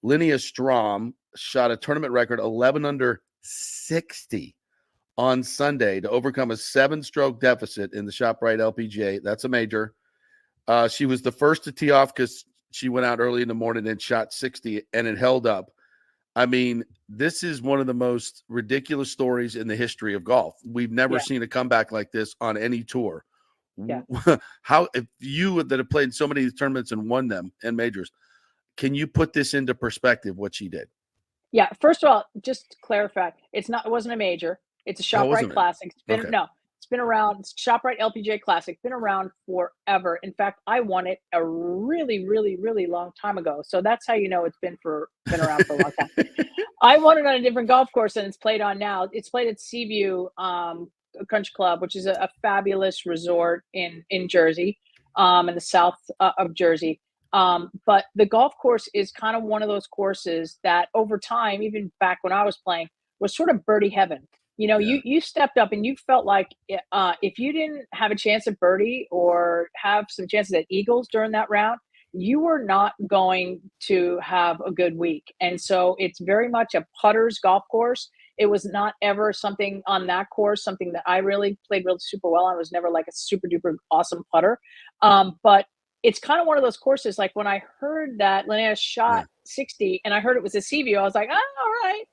Linnea Strom shot a tournament record 11 under 60 on Sunday to overcome a 7-stroke deficit in the ShopRite LPGA. That's a major. She was the first to tee off because she went out early in the morning and shot 60, and it held up. I mean, this is one of the most ridiculous stories in the history of golf. We've never seen a comeback like this on any tour. Yeah. How, if you that have played so many tournaments and won them and majors, can you put this into perspective, what she did? Yeah. First of all, just to clarify, it wasn't a major. It's a ShopRite Classic. It's been around. It's ShopRite LPGA Classic. Been around forever. In fact, I won it a really, really, really long time ago. So that's how you know it's been around for a long time. I won it on a different golf course than it's played on now. It's played at Seaview Country Club, which is a fabulous resort in Jersey, in the south of Jersey. But the golf course is kind of one of those courses that over time, even back when I was playing, was sort of birdie heaven. You know, you stepped up and you felt like if you didn't have a chance at birdie or have some chances at eagles during that round, you were not going to have a good week. And so it's very much a putter's golf course. It was not ever something on that course, something that I really played super well on. I was never like a super duper awesome putter. But it's kind of one of those courses. Like when I heard that Linnea shot 60 and I heard it was a Seaview, I was like, oh, all right.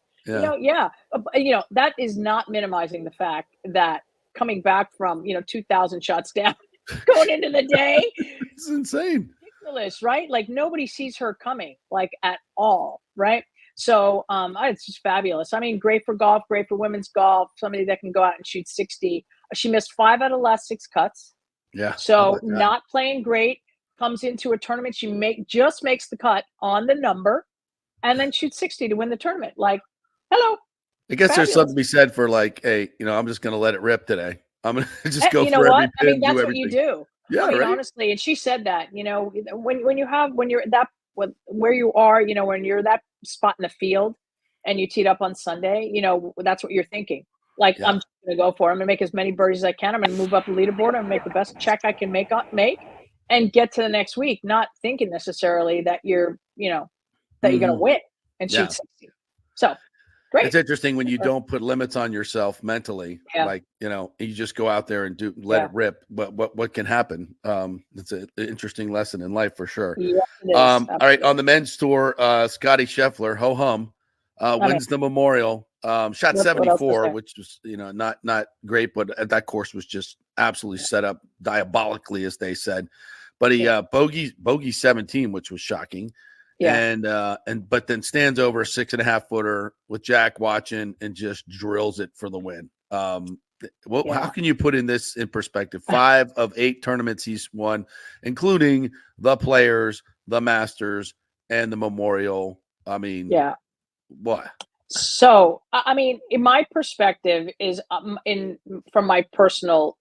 That is not minimizing the fact that coming back from, 2,000 shots down going into the day. It's insane. Ridiculous, right? Like nobody sees her coming, like at all, right? So it's just fabulous. I mean, great for golf, great for women's golf, somebody that can go out and shoot 60. She missed 5 out of the last 6 cuts. Yeah. So not playing great, comes into a tournament, she just makes the cut on the number and then shoots 60 to win the tournament. Like, hello. I guess there's something to be said for like, hey, I'm just going to let it rip today. I'm going to just go for every pin. I mean, that's what you do. Yeah, I mean, right? honestly, and she said that, when you're at that, where you are, when you're that spot in the field and you teed up on Sunday, that's what you're thinking. Like, I'm just going to go for it. I'm going to make as many birdies as I can. I'm going to move up the leaderboard. I'm going to make the best check I can make and get to the next week, not thinking necessarily that you're going to win and shoot 60. So, great. It's interesting when you don't put limits on yourself mentally, like, you just go out there and let it rip. But what can happen? It's an interesting lesson in life for sure. Yeah, all right. On the men's tour, Scotty Scheffler, ho hum, wins the Memorial, shot 74, which was, not great, but that course was just absolutely set up diabolically, as they said. But he bogey 17, which was shocking. Yeah. But then stands over a 6.5 footer with Jack watching and just drills it for the win. How can you put this in perspective? 5 of 8 tournaments he's won, including the Players, the Masters, and the Memorial. I mean, what? So, I mean, in my perspective is from my personal,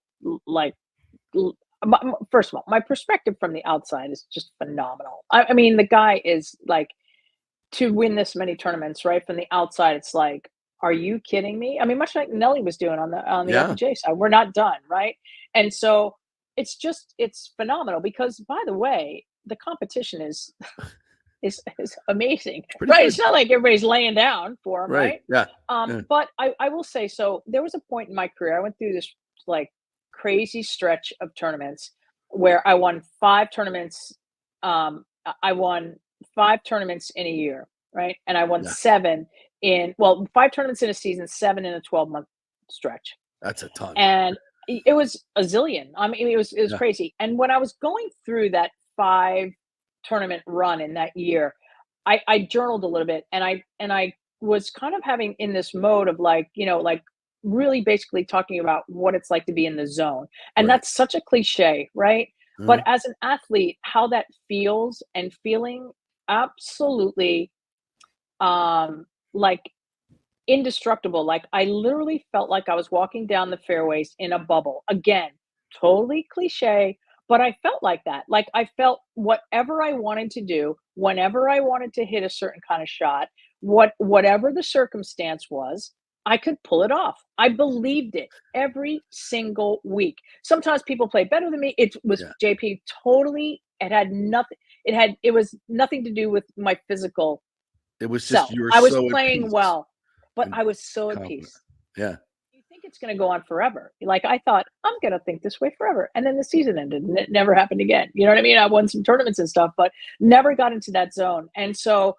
first of all, my perspective from the outside is just phenomenal. I mean, the guy is like, to win this many tournaments, right? From the outside, it's like, are you kidding me? I mean, much like Nelly was doing on the LPGA side, we're not done, right? And so it's phenomenal because, by the way, the competition is amazing, right? Good. It's not like everybody's laying down for him, right? Yeah. But I will say, so there was a point in my career, I went through this like crazy stretch of tournaments where I won 5 tournaments. I won 5 tournaments in a year, right? And I won 7 5 tournaments in a season, 7 in a 12-month stretch. That's a ton. And it was a zillion. I mean, it was crazy. And when I was going through that 5 tournament run in that year, I journaled a little bit, and I was kind of having in this mode of like really basically talking about what it's like to be in the zone. And that's such a cliche, right? Mm-hmm. But as an athlete, how that feels and feeling absolutely like indestructible. Like I literally felt like I was walking down the fairways in a bubble. Again, totally cliche, but I felt like that. Like I felt whatever I wanted to do, whenever I wanted to hit a certain kind of shot, whatever the circumstance was, I could pull it off. I believed it every single week. Sometimes people play better than me. It was JP totally. It had nothing. It was nothing to do with my physical. It was just self. I was playing well, but I was so at peace. Yeah. You think it's going to go on forever? Like I thought, I'm going to think this way forever, and then the season ended, and it never happened again. You know what I mean? I won some tournaments and stuff, but never got into that zone. And so.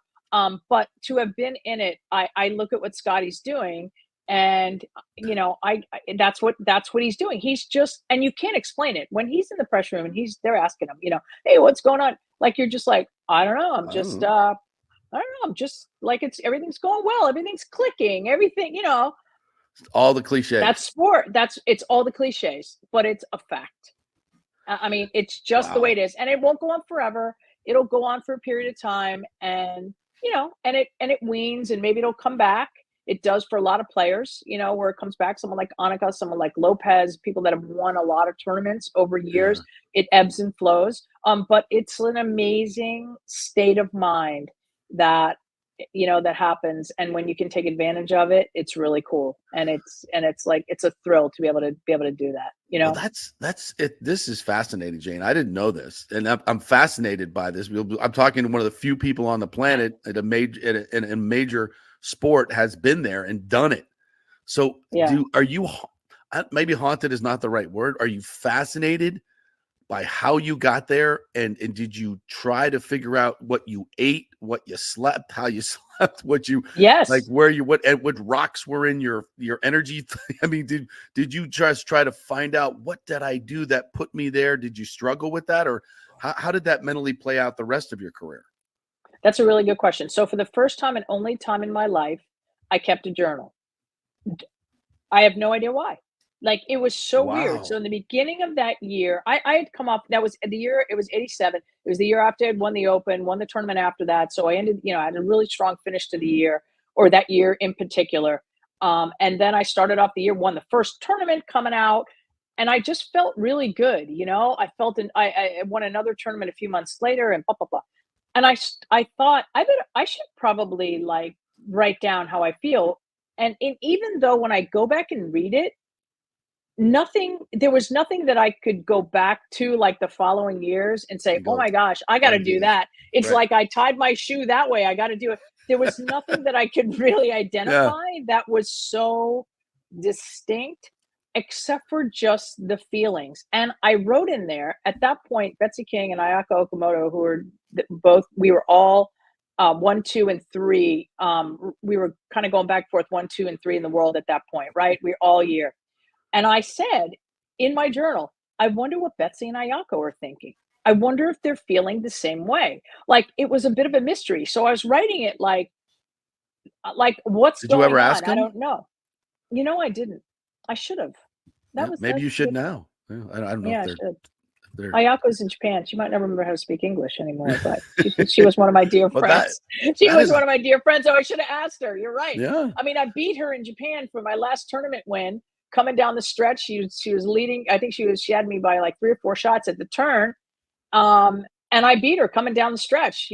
But to have been in it, I look at what Scotty's doing, and that's what he's doing. He's just, and you can't explain it when he's in the press room and they're asking him, hey, what's going on? Like you're just like, I don't know. I don't know. I'm just like everything's going well. Everything's clicking. Everything, all the cliches. That's sport. It's all the cliches, but it's a fact. I mean, it's just the way it is, and it won't go on forever. It'll go on for a period of time, and. And it weans, and maybe it'll come back. It does for a lot of players, where it comes back. Someone like Annika, someone like Lopez, people that have won a lot of tournaments over years. It ebbs and flows. But it's an amazing state of mind that that happens, and when you can take advantage of it, it's really cool. And it's like it's a thrill to be able to do that. Well, that's it. This is fascinating, Jane. I didn't know this, and I'm fascinated by this. I'm talking to one of the few people on the planet at a major sport has been there and done it. So, are you maybe haunted is not the right word? Are you fascinated by how you got there? And did you try to figure out what you ate, what you slept, how you slept, what you like, where you what rocks were in your energy? I mean, did you just try to find out what did I do that put me there? Did you struggle with that, or how did that mentally play out the rest of your career? That's a really good question. So for the first time and only time in my life, I kept a journal. I have no idea why. Like, it was so weird. So in the beginning of that year, I had come up, that was the year, it was 87. It was the year after I'd won the Open, won the tournament after that. So I ended, I had a really strong finish to the year, or that year in particular. And then I started off the year, won the first tournament coming out, and I just felt really good. I felt, I won another tournament a few months later, and blah, blah, blah. And I thought I should probably like write down how I feel. And even though when I go back and read it, there was nothing that I could go back to like the following years and say, oh my gosh, I got to do that. It's like I tied my shoe that way. I got to do it. There was nothing that I could really identify that was so distinct, except for just the feelings. And I wrote in there at that point, Betsy King and Ayaka Okamoto, who were both, we were all 1, 2, and 3. We were kind of going back and forth 1, 2, and 3 in the world at that point, right? We're all year. And I said in my journal, I wonder what Betsy and Ayako are thinking. I wonder if they're feeling the same way. Like, it was a bit of a mystery. So I was writing it like what's going on? Did you ever ask them? I don't know. I didn't. I should have. Maybe you should now. I don't know. Yeah, I should. Ayako's in Japan. She might never remember how to speak English anymore, but she was one of my dear friends. She was one of my dear friends. Oh, I should have asked her. You're right. Yeah. I mean, I beat her in Japan for my last tournament win. Coming down the stretch, she was leading. I think she had me by like 3 or 4 shots at the turn. And I beat her coming down the stretch,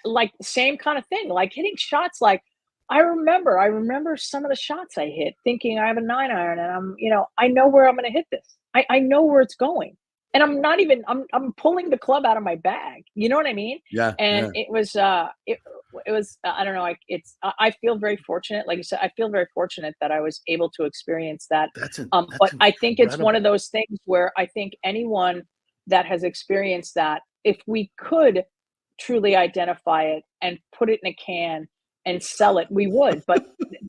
like same kind of thing, like hitting shots. Like, I remember some of the shots I hit thinking I have a 9-iron and I know where I'm going to hit this. I know where it's going. And I'm not even, I'm pulling the club out of my bag. You know what I mean? Yeah. And it was, it was, I don't know. I feel very fortunate. Like you said, I feel very fortunate that I was able to experience that. But I think it's one of those things where I think anyone that has experienced that, if we could truly identify it and put it in a can and sell it, we would. But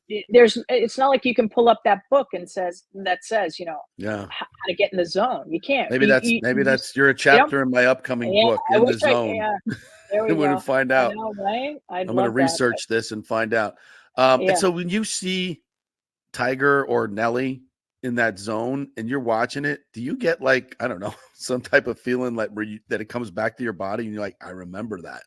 it's not like you can pull up that book and says how to get in the zone. You can't. Maybe that's you're a chapter in my upcoming book, In the Zone. There we go. Going to find out. I know, right? I'm going to research this and find out. And so when you see Tiger or Nelly in that zone and you're watching it, do you get like, I don't know, some type of feeling like that it comes back to your body and you're like, I remember that?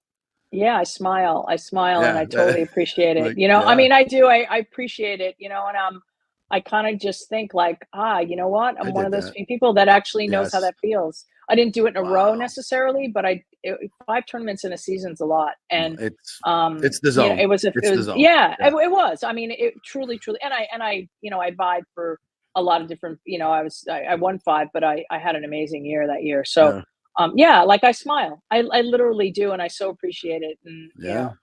Yeah, I smile and I totally appreciate it. I mean, I do. I appreciate it, and I kind of just think like, you know what? I'm one of those few people that actually knows how that feels. I didn't do it in a row necessarily, but 5 tournaments in a season's a lot. And it's the zone. It was the zone. Yeah, it was. I mean, it truly, and I vied for a lot of different, I won 5, but I had an amazing year that year. So like I smile. I literally do, and I so appreciate it. And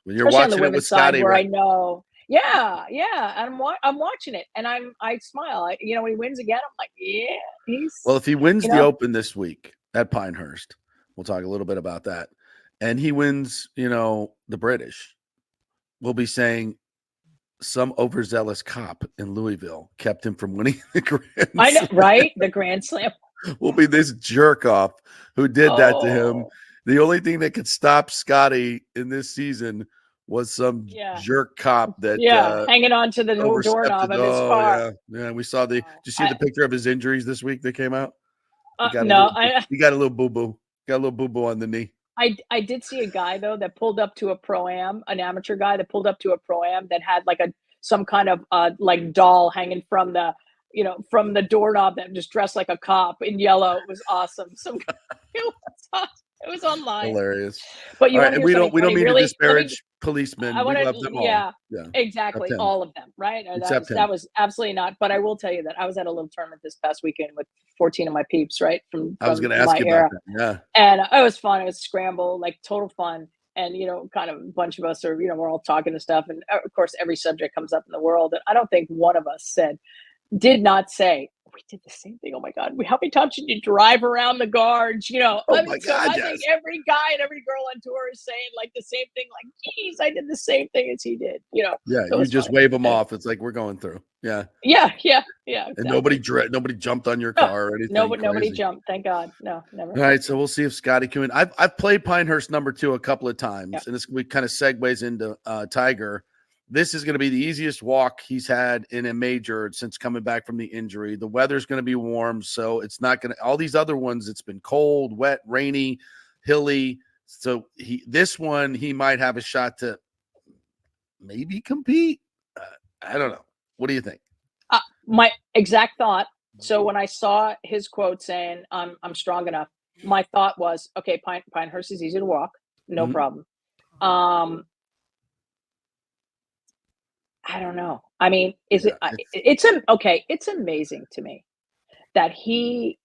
when you're watching on the it women's with side, Scotty, where right? I know, and I'm watching it, and I smile. When he wins again, I'm like, he's. Well, if he wins the Open this week at Pinehurst, we'll talk a little bit about that, and he wins, the British, we'll be saying some overzealous cop in Louisville kept him from winning the Grand Slam. I know, right? The Grand Slam. Will be this jerk off who did that to him. The only thing that could stop Scotty in this season was some jerk cop that hanging on to the doorknob of his car. Yeah. We saw did you see the picture of his injuries this week that came out? He got a little boo-boo. Got a little boo-boo on the knee. I did see a guy though that pulled up to a pro-am, an amateur guy that pulled up to a pro-am that had like some kind of like doll hanging from the from the doorknob that just dressed like a cop in yellow. It was awesome. It was online. Hilarious. But we don't mean to disparage policemen. We love them all. Yeah, exactly. All of them, right? That was absolutely not. But I will tell you that I was at a little tournament this past weekend with 14 of my peeps, right? I was going to ask you about that. Yeah. And it was fun. It was scramble, like total fun. And, kind of a bunch of us are, we're all talking and stuff. And of course, every subject comes up in the world. And I don't think one of us did not say, we did the same thing. Oh my God. How many times did you drive around the guards? Oh I my mean, so God, I yes. think every guy and every girl on tour is saying like the same thing, like, geez, I did the same thing as he did, Yeah, So you it's just funny. wave them off. It's like we're going through. Yeah. Yeah. And Exactly. nobody jumped on your No, car or anything. nobody Crazy. jumped. Thank God. No, never. All right, so we'll see if Scotty can win. I've played Pinehurst number 2 a couple of times, Yeah. and this we kind of segues into Tiger. This is going to be the easiest walk he's had in a major since coming back from the injury. The weather's going to be warm, so it's not going to. All these other ones, it's been cold, wet, rainy, hilly. So this one he might have a shot to maybe compete. I don't know. What do you think? My exact thought. So when I saw his quote saying I'm strong enough, my thought was, okay, Pinehurst is easy to walk, no problem. I don't know. I mean, it's amazing to me that he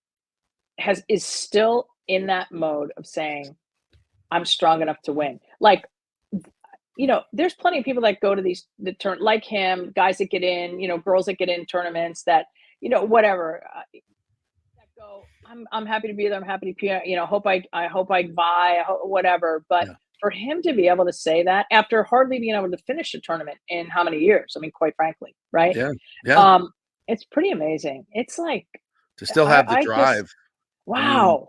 is still in that mode of saying I'm strong enough to win. Like, there's plenty of people that go to the turn like him, guys that get in, girls that get in tournaments that, whatever. That go, I'm happy to be there. I'm happy to, I hope I buy, whatever. But for him to be able to say that after hardly being able to finish a tournament in how many years? I mean, quite frankly, right? Yeah. It's pretty amazing. It's like to still have the drive. Wow.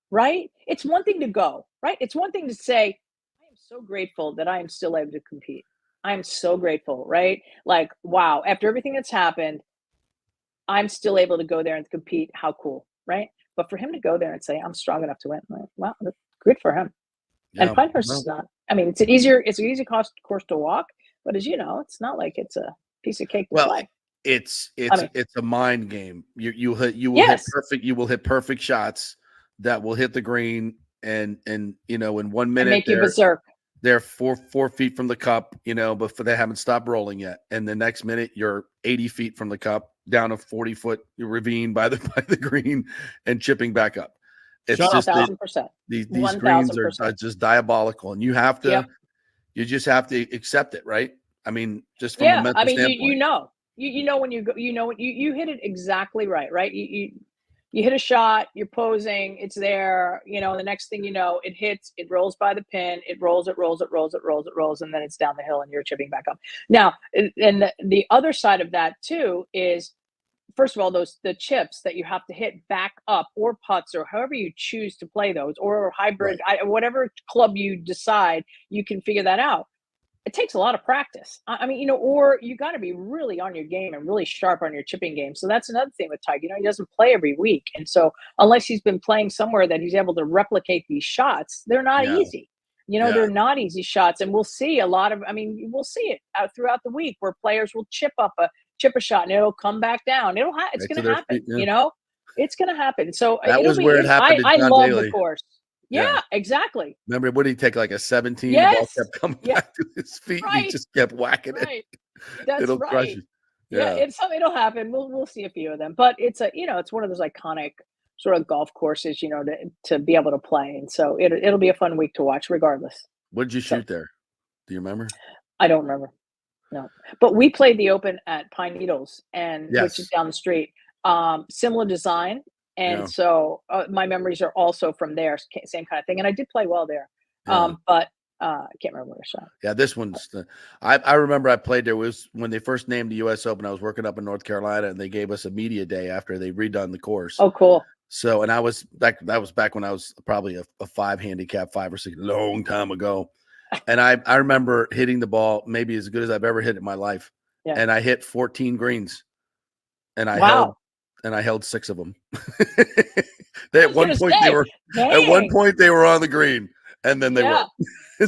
Right? It's one thing to go, right? It's one thing to say, I am so grateful that I am still able to compete. I am so grateful, right? Like, wow, after everything that's happened, I'm still able to go there and compete. How cool, right? But for him to go there and say, I'm strong enough to win, like, wow, that's good for him. And Pinehurst is not. I mean, it's an easy course to walk, but as you know, it's not like it's a piece of cake to play. It's a mind game. You will hit perfect shots that will hit the green and in 1 minute make you berserk. They're 4 feet from the cup, but they haven't stopped rolling yet. And the next minute you're 80 feet from the cup, down a 40-foot ravine by the green and chipping back up. It's just 1,000%. These greens are just diabolical, and you just have to accept it, right? I mean, just from a mental standpoint. When you go, you hit it exactly right? You hit a shot, you're posing, it's there, the next thing you know, it hits, it rolls by the pin, it rolls, and then it's down the hill and you're chipping back up. Now, and the other side of that too is, first of all, the chips that you have to hit back up, or putts, or however you choose to play those, or hybrid, whatever club you decide, you can figure that out. It takes a lot of practice. I mean, or you got to be really on your game and really sharp on your chipping game. So that's another thing with Tiger. He doesn't play every week. And so unless he's been playing somewhere that he's able to replicate these shots, they're not easy. They're not easy shots. And we'll see we'll see it out throughout the week where players will chip a shot and it'll come back down. It's going to happen, it's going to happen. So that was where it happened. I love the course. Yeah, exactly. Remember, what did he take, like a 17? The ball kept coming back to his feet. And he just kept whacking it. That's It'll crush you. Yeah, it'll happen. We'll see a few of them, but it's it's one of those iconic sort of golf courses, to be able to play, and so it'll be a fun week to watch, regardless. What did you shoot there? Do you remember? I don't remember. No, but we played the Open at Pine Needles, which is down the street. Similar design. And so my memories are also from there, same kind of thing. And I did play well there, but I can't remember what I shot. Yeah, this one's I remember I played there. Was when they first named the U.S. Open. I was working up in North Carolina, and they gave us a media day after they redone the course. Oh, cool. So, and that was back when I was probably a 5 handicap, 5 or 6, long time ago. And I remember hitting the ball maybe as good as I've ever hit in my life. Yeah. And I hit 14 greens, and I held 6 of them. At one point they were on the green, and then they were.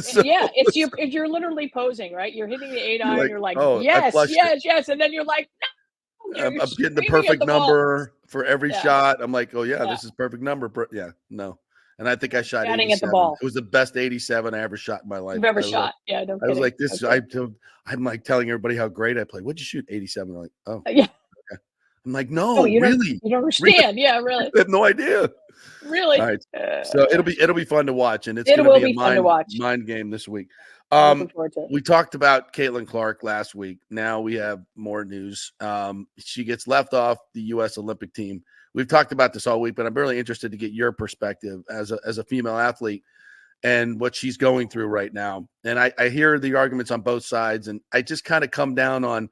So, if you're literally posing, right? You're hitting the 8-iron, you're like, yes, and then you're like, no. I'm getting the perfect number for every shot. I'm like, this is perfect number. No. And I think I shot 87. At the ball. It was the best 87 I ever shot in my life. You've ever shot? I was like, this. I'm like telling everybody how great I played. What'd you shoot? 87. They're like, oh, yeah. Okay. I'm like, no, really? You don't understand. Yeah, really. I have no idea. Really? All right. So it'll be fun to watch, and it's going to be a mind game this week. Looking forward to it. We talked about Caitlin Clark last week. Now we have more news. She gets left off the U.S. Olympic team. We've talked about this all week, but I'm really interested to get your perspective as a female athlete and what she's going through right now. And I hear the arguments on both sides, and I just kind of come down on,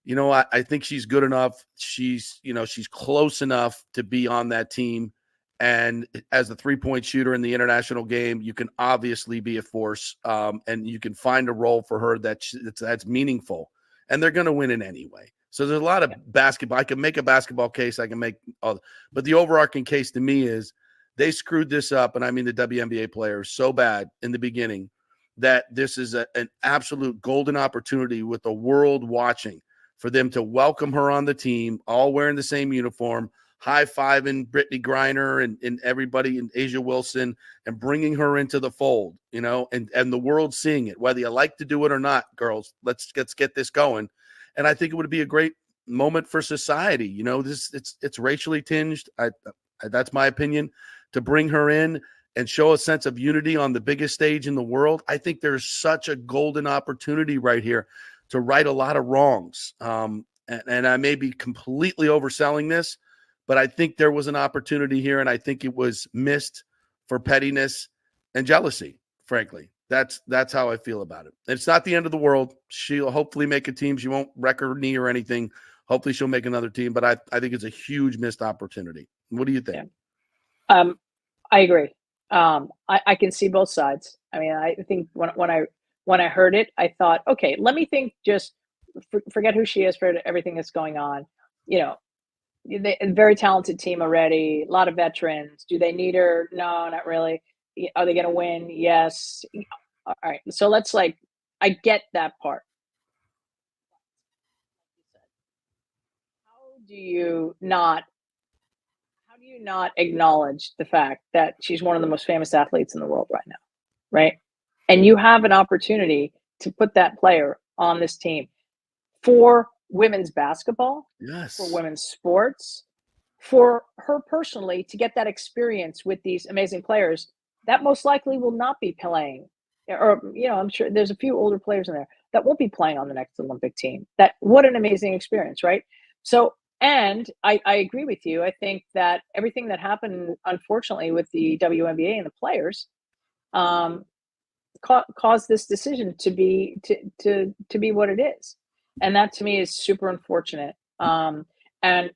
I think she's good enough. She's close enough to be on that team. And as a 3-point shooter in the international game, you can obviously be a force, and you can find a role for her that's meaningful. And they're going to win it anyway. So there's a lot of basketball. I can make a basketball case. I can make but the overarching case to me is they screwed this up, and I mean the WNBA players, so bad in the beginning that this is an absolute golden opportunity with the world watching for them to welcome her on the team, all wearing the same uniform, high-fiving Brittany Griner and everybody, and Asia Wilson, and bringing her into the fold, and the world seeing it, whether you like to do it or not. Girls, let's get this going. And I think it would be a great moment for society. It's racially tinged. That's my opinion, to bring her in and show a sense of unity on the biggest stage in the world. I think there's such a golden opportunity right here to right a lot of wrongs. And I may be completely overselling this, but I think there was an opportunity here, and I think it was missed for pettiness and jealousy, frankly. That's how I feel about it. It's not the end of the world. She'll hopefully make a team. She won't wreck her knee or anything. Hopefully she'll make another team, but I think it's a huge missed opportunity. What do you think? Yeah. I agree. I can see both sides. I mean, I think when I heard it, I thought, okay, let me think, just forget who she is for everything that's going on. A very talented team already, a lot of veterans. Do they need her? No, not really. Are they going to win? Yes. All right. So I get that part. How do you not acknowledge the fact that she's one of the most famous athletes in the world right now, right? And you have an opportunity to put that player on this team for women's basketball, yes, for women's sports, for her personally to get that experience with these amazing players that most likely will not be playing, or I'm sure there's a few older players in there that won't be playing on the next Olympic team. What an amazing experience, right? So, and I agree with you. I think that everything that happened, unfortunately, with the WNBA and the players, caused this decision to be what it is, and that to me is super unfortunate. And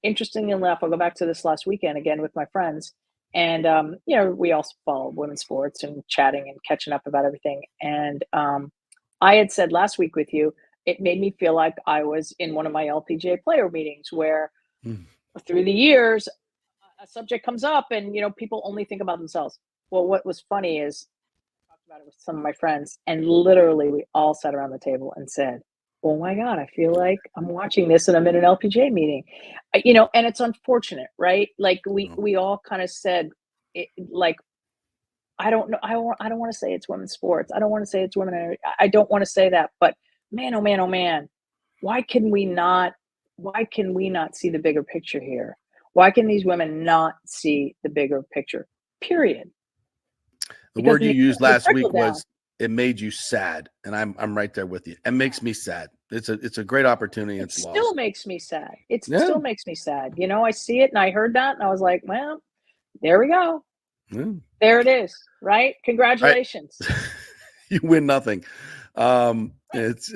interestingly enough, I'll go back to this last weekend again with my friends, and we also follow women's sports and chatting and catching up about everything. And I had said last week with you, it made me feel like I was in one of my LPGA player meetings where through the years a subject comes up and people only think about themselves. Well, what was funny is I talked about it with some of my friends, and literally we all sat around the table and said, oh my God, I feel like I'm watching this and I'm in an LPGA meeting, and it's unfortunate, right? Like we all kind of said it, like, I don't know. I don't want to say it's women's sports. I don't want to say it's women. I don't want to say that, but man, oh man, oh man, why can we not see the bigger picture here? Why can these women not see the bigger picture? Period. The word you used last week was, it made you sad, and I'm right there with you. It makes me sad. It's a great opportunity. It still makes me sad. It still makes me sad. I see it, and I heard that, and I was like, well, there we go. Yeah. There it is. Right? Congratulations. Right. You win nothing. It's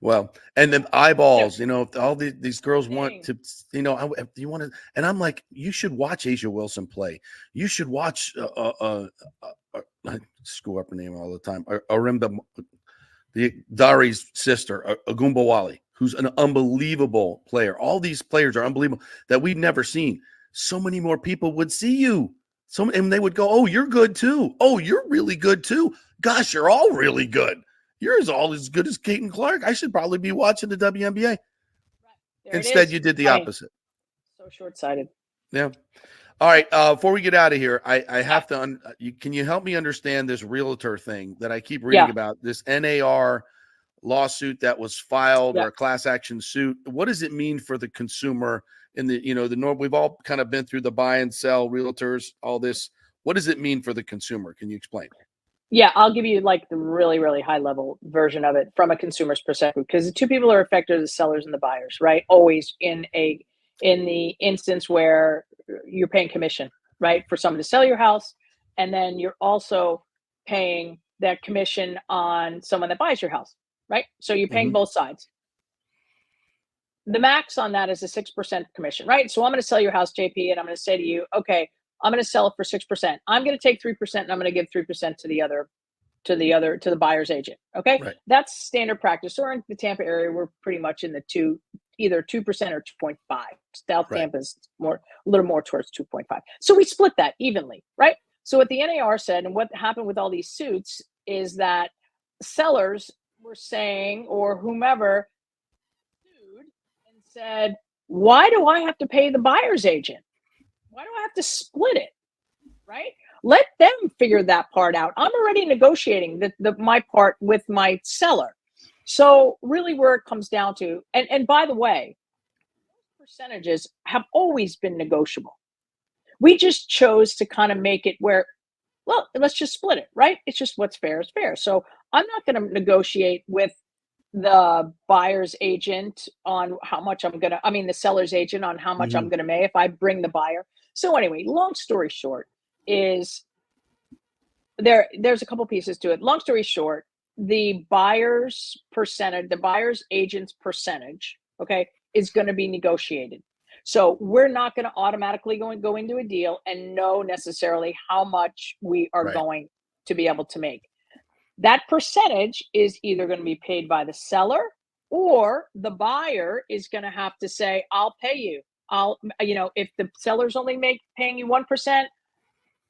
well, and then eyeballs. All these girls want to. You want to, and I'm like, you should watch Asia Wilson play. You should watch. I screw up her name all the time. Arimba, Dari's sister, Agumbawali, who's an unbelievable player. All these players are unbelievable that we've never seen. So many more people would see you. And they would go, oh, you're good too. Oh, you're really good too. Gosh, you're all really good. You're all as good as Caitlin Clark. I should probably be watching the WNBA. Right. Instead, you did the opposite. So short-sighted. Yeah. All right. Before we get out of here, I have to. Can you help me understand this realtor thing that I keep reading about? This NAR lawsuit that was filed, or a class action suit. What does it mean for the consumer? In the the norm, we've all kind of been through the buy and sell realtors, all this. What does it mean for the consumer? Can you explain? Yeah, I'll give you like the really, really high level version of it from a consumer's perspective, because the two people are affected are the sellers and the buyers, right? Always in the instance where you're paying commission, right, for someone to sell your house, and then you're also paying that commission on someone that buys your house, right? So you're paying both sides. The max on that is a 6% commission, right? So I'm going to sell your house, JP, and I'm going to say to you, okay, I'm going to sell it for 6%. I'm going to take 3% and I'm going to give 3% to the buyer's agent. Okay. Right. That's standard practice. Or in the Tampa area, we're pretty much in the either 2% or 2.5. South Right. Tampa's a little more towards 2.5. So we split that evenly, right? So what the NAR said and what happened with all these suits is that sellers were saying, or whomever sued and said, why do I have to pay the buyer's agent? Why do I have to split it? Right? Let them figure that part out. I'm already negotiating my part with my seller. So really where it comes down to, and by the way, percentages have always been negotiable. We just chose to kind of make it where, well, let's just split it, right? It's just what's fair is fair. So I'm not going to negotiate with the buyer's agent on how much the seller's agent on how much I'm going to make if I bring the buyer. So anyway, long story short is there's a couple pieces to it. Long story short, the buyer's agent's percentage, okay, is going to be negotiated. So we're not going to automatically go into a deal and know necessarily how much we are going to be able to make. That percentage is either going to be paid by the seller, or the buyer is going to have to say, I'll pay you. If the seller's only paying you 1%,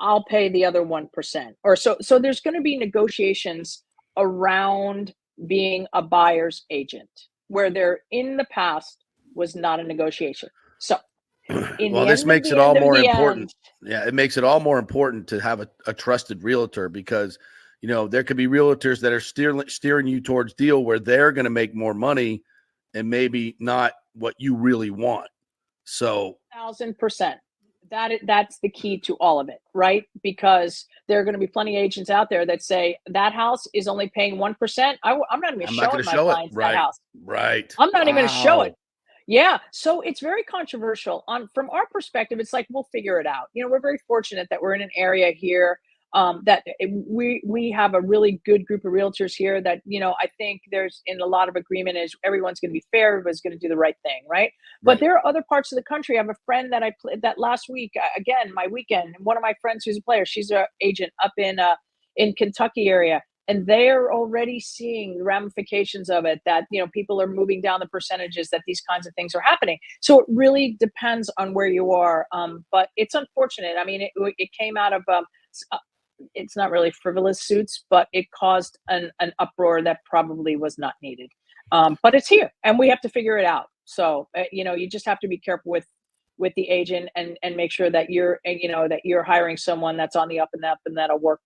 I'll pay the other 1%. Or so there's going to be negotiations around being a buyer's agent, where there in the past was not a negotiation. So this makes it all more important. Yeah, it makes it all more important to have a trusted realtor, because there could be realtors that are steering you towards deal where they're going to make more money and maybe not what you really want. So 1,000%. That's the key to all of it, right? Because there are going to be plenty of agents out there that say that house is only paying 1%. I'm not even showing my clients that house. Right. I'm not even going to show it. Yeah. So it's very controversial. From our perspective, it's like, we'll figure it out. We're very fortunate that we're in an area here that we have a really good group of realtors here that, I think there's in a lot of agreement is everyone's going to be fair. Everybody's going to do the right thing. Right. But there are other parts of the country. I have a friend that I played that last week, again, my weekend, one of my friends who's a player, she's an agent up in Kentucky area. And they're already seeing the ramifications of it, that, people are moving down the percentages, that these kinds of things are happening. So it really depends on where you are. But it's unfortunate. I mean, it came out of, it's not really frivolous suits, but it caused an uproar that probably was not needed. But it's here and we have to figure it out. So, you just have to be careful with the agent and make sure that you're hiring someone that's on the up and up and that'll work,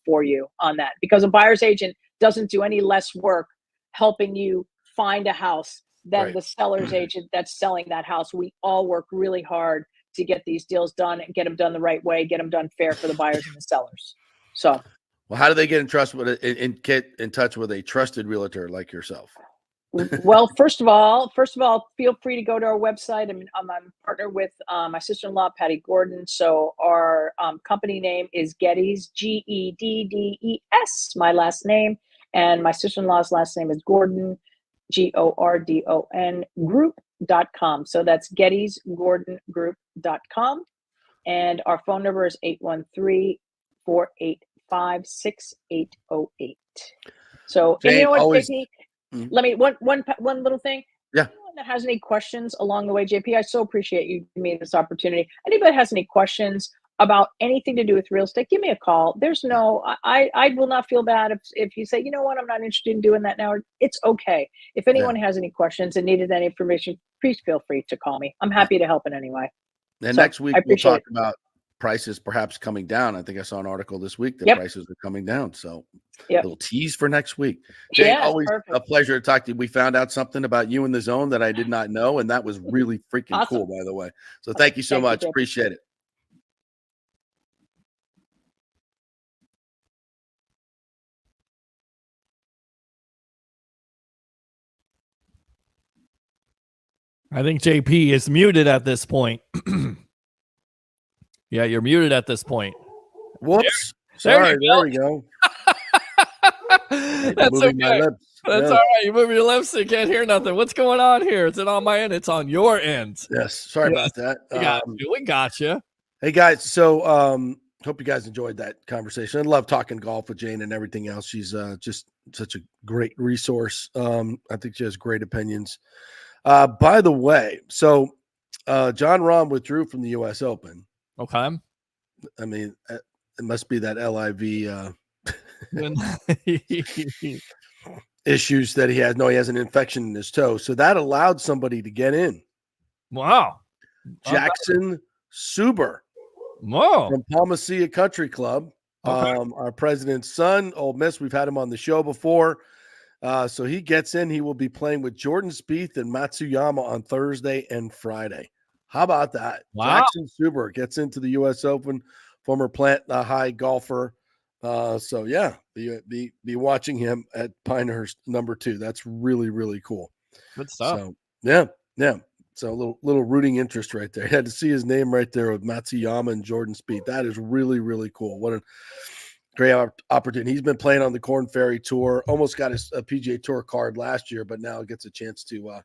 for you on that, because a buyer's agent doesn't do any less work helping you find a house than the seller's agent that's selling that house. We all work really hard to get these deals done and get them done the right way, get them done fair for the buyers and the sellers. So, well, how do they get in touch with a trusted realtor like yourself? Well, first of all, feel free to go to our website. I'm partnered with my sister-in-law, Patty Gordon. So our company name is Geddes, Geddes, my last name. And my sister-in-law's last name is Gordon, Gordon, group.com. So that's GettysGordonGroup.com. And our phone number is 813-485-6808. So, and you know what, JP? Let me one little thing. Yeah. Anyone that has any questions along the way, JP, I so appreciate you giving me this opportunity. Anybody has any questions about anything to do with real estate, give me a call. There's I will not feel bad if you say, you know what, I'm not interested in doing that now. It's okay. If anyone has any questions and needed that information, please feel free to call me. I'm happy to help in any way. And next week we'll talk about prices perhaps coming down. I think I saw an article this week that prices are coming down. So a little tease for next week. Jane, always a pleasure to talk to you. We found out something about you in the zone that I did not know, and that was really freaking cool, by the way. So thank you so much. Appreciate it. I think JP is muted at this point. Yeah, you're muted at this point. Whoops. There we go. That's moving okay. my lips. That's all right. You move your lips, you can't hear nothing. What's going on here? Is it on my end? It's on your end. Yes. Sorry about that. We got you. Hey guys, so hope you guys enjoyed that conversation. I love talking golf with Jane and everything else. She's just such a great resource. I think she has great opinions. By the way, so John Rahm withdrew from the U.S. Open. Okay. I mean, it must be that LIV issues that he has. No, he has an infection in his toe. So that allowed somebody to get in. Wow. Jackson Suber. Whoa. From Palmacia Country Club. Okay. Our president's son, Ole Miss. We've had him on the show before. So he gets in. He will be playing with Jordan Spieth and Matsuyama on Thursday and Friday. How about that? Wow. Jackson Suber gets into the U.S. Open, former Plant High golfer. So yeah, be watching him at Pinehurst #2. That's really, really cool. Good stuff. So yeah. So a little rooting interest right there. You had to see his name right there with Matsuyama and Jordan Spieth. That is really, really cool. What a great opportunity. He's been playing on the Corn Ferry Tour. Almost got a PGA Tour card last year, but now gets a chance to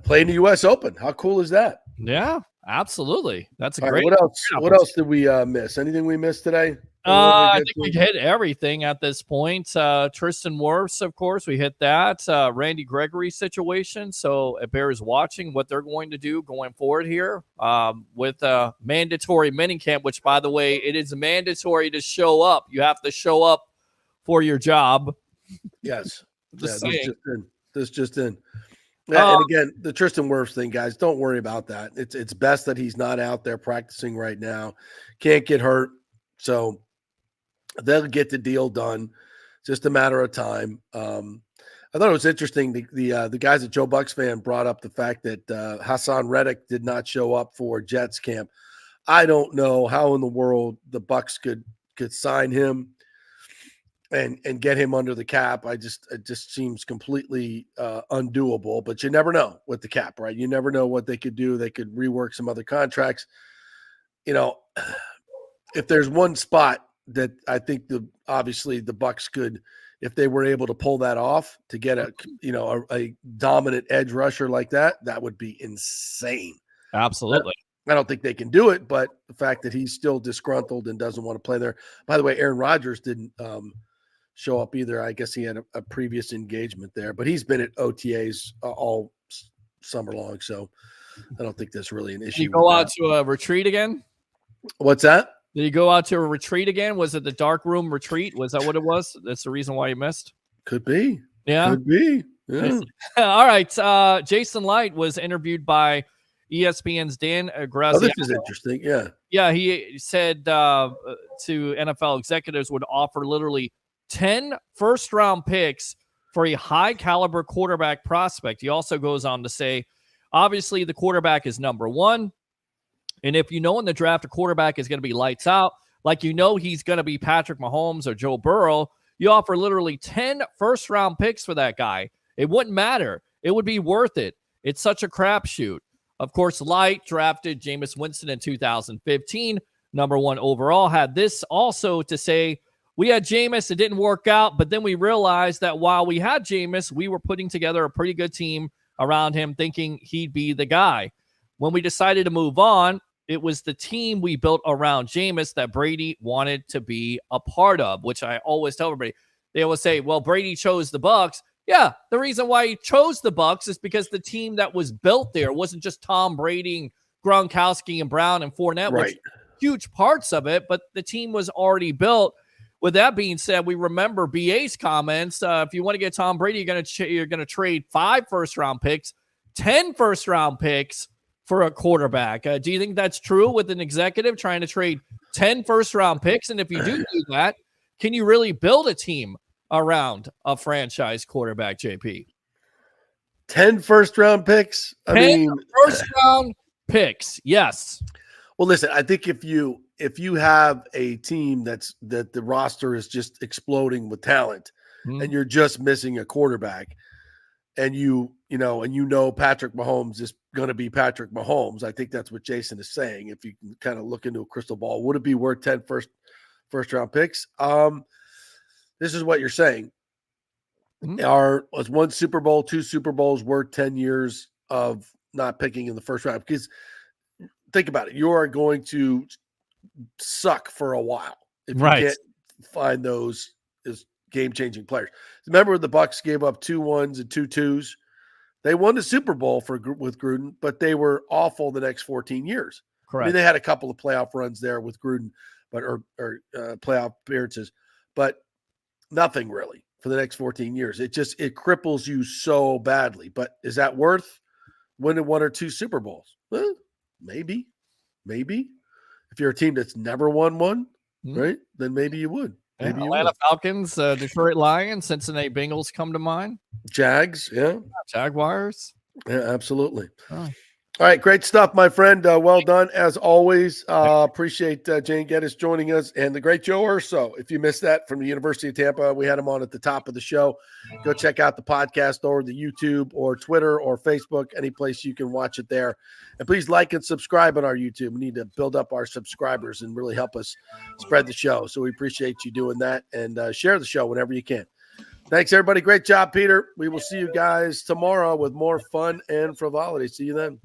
play in the U.S. Open. How cool is that? Yeah, absolutely. That's a All great. Right, what else? What else did we miss? Anything we missed today? I think we hit everything at this point. Tristan Wirfs, of course, we hit that. Randy Gregory situation. So it bears watching what they're going to do going forward here with mandatory minicamp, which, by the way, it is mandatory to show up. You have to show up for your job. Yes. This just in. Yeah, and again, the Tristan Wirfs thing, guys, don't worry about that. It's best that he's not out there practicing right now. Can't get hurt. So they'll get the deal done. Just a matter of time. I thought it was interesting. The guys at Joe Bucks fan brought up the fact that Hassan Reddick did not show up for Jets camp. I don't know how in the world the Bucks could sign him and get him under the cap. It just seems completely undoable. But you never know with the cap, right? You never know what they could do. They could rework some other contracts. You know, if there's one spot that I think obviously the Bucks could, if they were able to pull that off to get a dominant edge rusher like that, that would be insane. Absolutely. I don't think they can do it, but the fact that he's still disgruntled and doesn't want to play there. By the way, Aaron Rodgers didn't show up either. I guess he had a previous engagement there, but he's been at OTAs all summer long, so I don't think that's really an issue. Did he go out to a retreat again? What's that? Did he go out to a retreat again? Was it the dark room retreat? Was that what it was? That's the reason why you missed? Could be. Yeah. Could be. Yeah. All right. Jason Light was interviewed by ESPN's Dan Graziano. Oh, this is interesting. Yeah. Yeah. He said to NFL executives would offer literally 10 first-round picks for a high-caliber quarterback prospect. He also goes on to say, obviously, the quarterback is number one. And if you know in the draft a quarterback is going to be lights out, like you know he's going to be Patrick Mahomes or Joe Burrow, you offer literally 10 first-round picks for that guy. It wouldn't matter. It would be worth it. It's such a crapshoot. Of course, Light drafted Jameis Winston in 2015, number one overall, had this also to say, we had Jameis, it didn't work out, but then we realized that while we had Jameis, we were putting together a pretty good team around him thinking he'd be the guy. When we decided to move on, it was the team we built around Jameis that Brady wanted to be a part of, which I always tell everybody. They always say, well, Brady chose the Bucs. Yeah, the reason why he chose the Bucs is because the team that was built there wasn't just Tom Brady and Gronkowski and Brown and Fournette, right, which huge parts of it, but the team was already built. With that being said, we remember BA's comments. If you want to get Tom Brady, you're going to trade 5 first-round picks, 10 first-round picks for a quarterback. Do you think that's true with an executive trying to trade 10 first-round picks? And if you do that, can you really build a team around a franchise quarterback, JP? 10 first-round picks? 10 first-round picks, yes. Well, listen, I think if you have a team that the roster is just exploding with talent and you're just missing a quarterback and you and Patrick Mahomes is going to be Patrick Mahomes. I think that's what Jason is saying. If you can kind of look into a crystal ball, would it be worth 10 first round picks? This is what you're saying. Was one Super Bowl, 2 Super Bowls worth 10 years of not picking in the first round? Because think about it. You are going to suck for a while if you can't find those as game-changing players. Remember, the Bucs gave up 2 1s and 2 2s. They won the Super Bowl with Gruden, but they were awful the next 14 years. Correct. I mean, they had a couple of playoff runs there with Gruden, but or playoff appearances, but nothing really for the next 14 years. It cripples you so badly. But is that worth winning 1 or 2 Super Bowls? Well, maybe. If you're a team that's never won one, right? Then maybe you would. Maybe Atlanta Falcons, Detroit Lions, Cincinnati Bengals come to mind. Jags, yeah. Jaguars. Yeah, absolutely. Oh. All right, great stuff, my friend. Well done, as always. Appreciate Jane Geddes joining us and the great Joe Urso. If you missed that from the University of Tampa, we had him on at the top of the show. Go check out the podcast or the YouTube or Twitter or Facebook, any place you can watch it there. And please like and subscribe on our YouTube. We need to build up our subscribers and really help us spread the show. So we appreciate you doing that, and share the show whenever you can. Thanks, everybody. Great job, Peter. We will see you guys tomorrow with more fun and frivolity. See you then.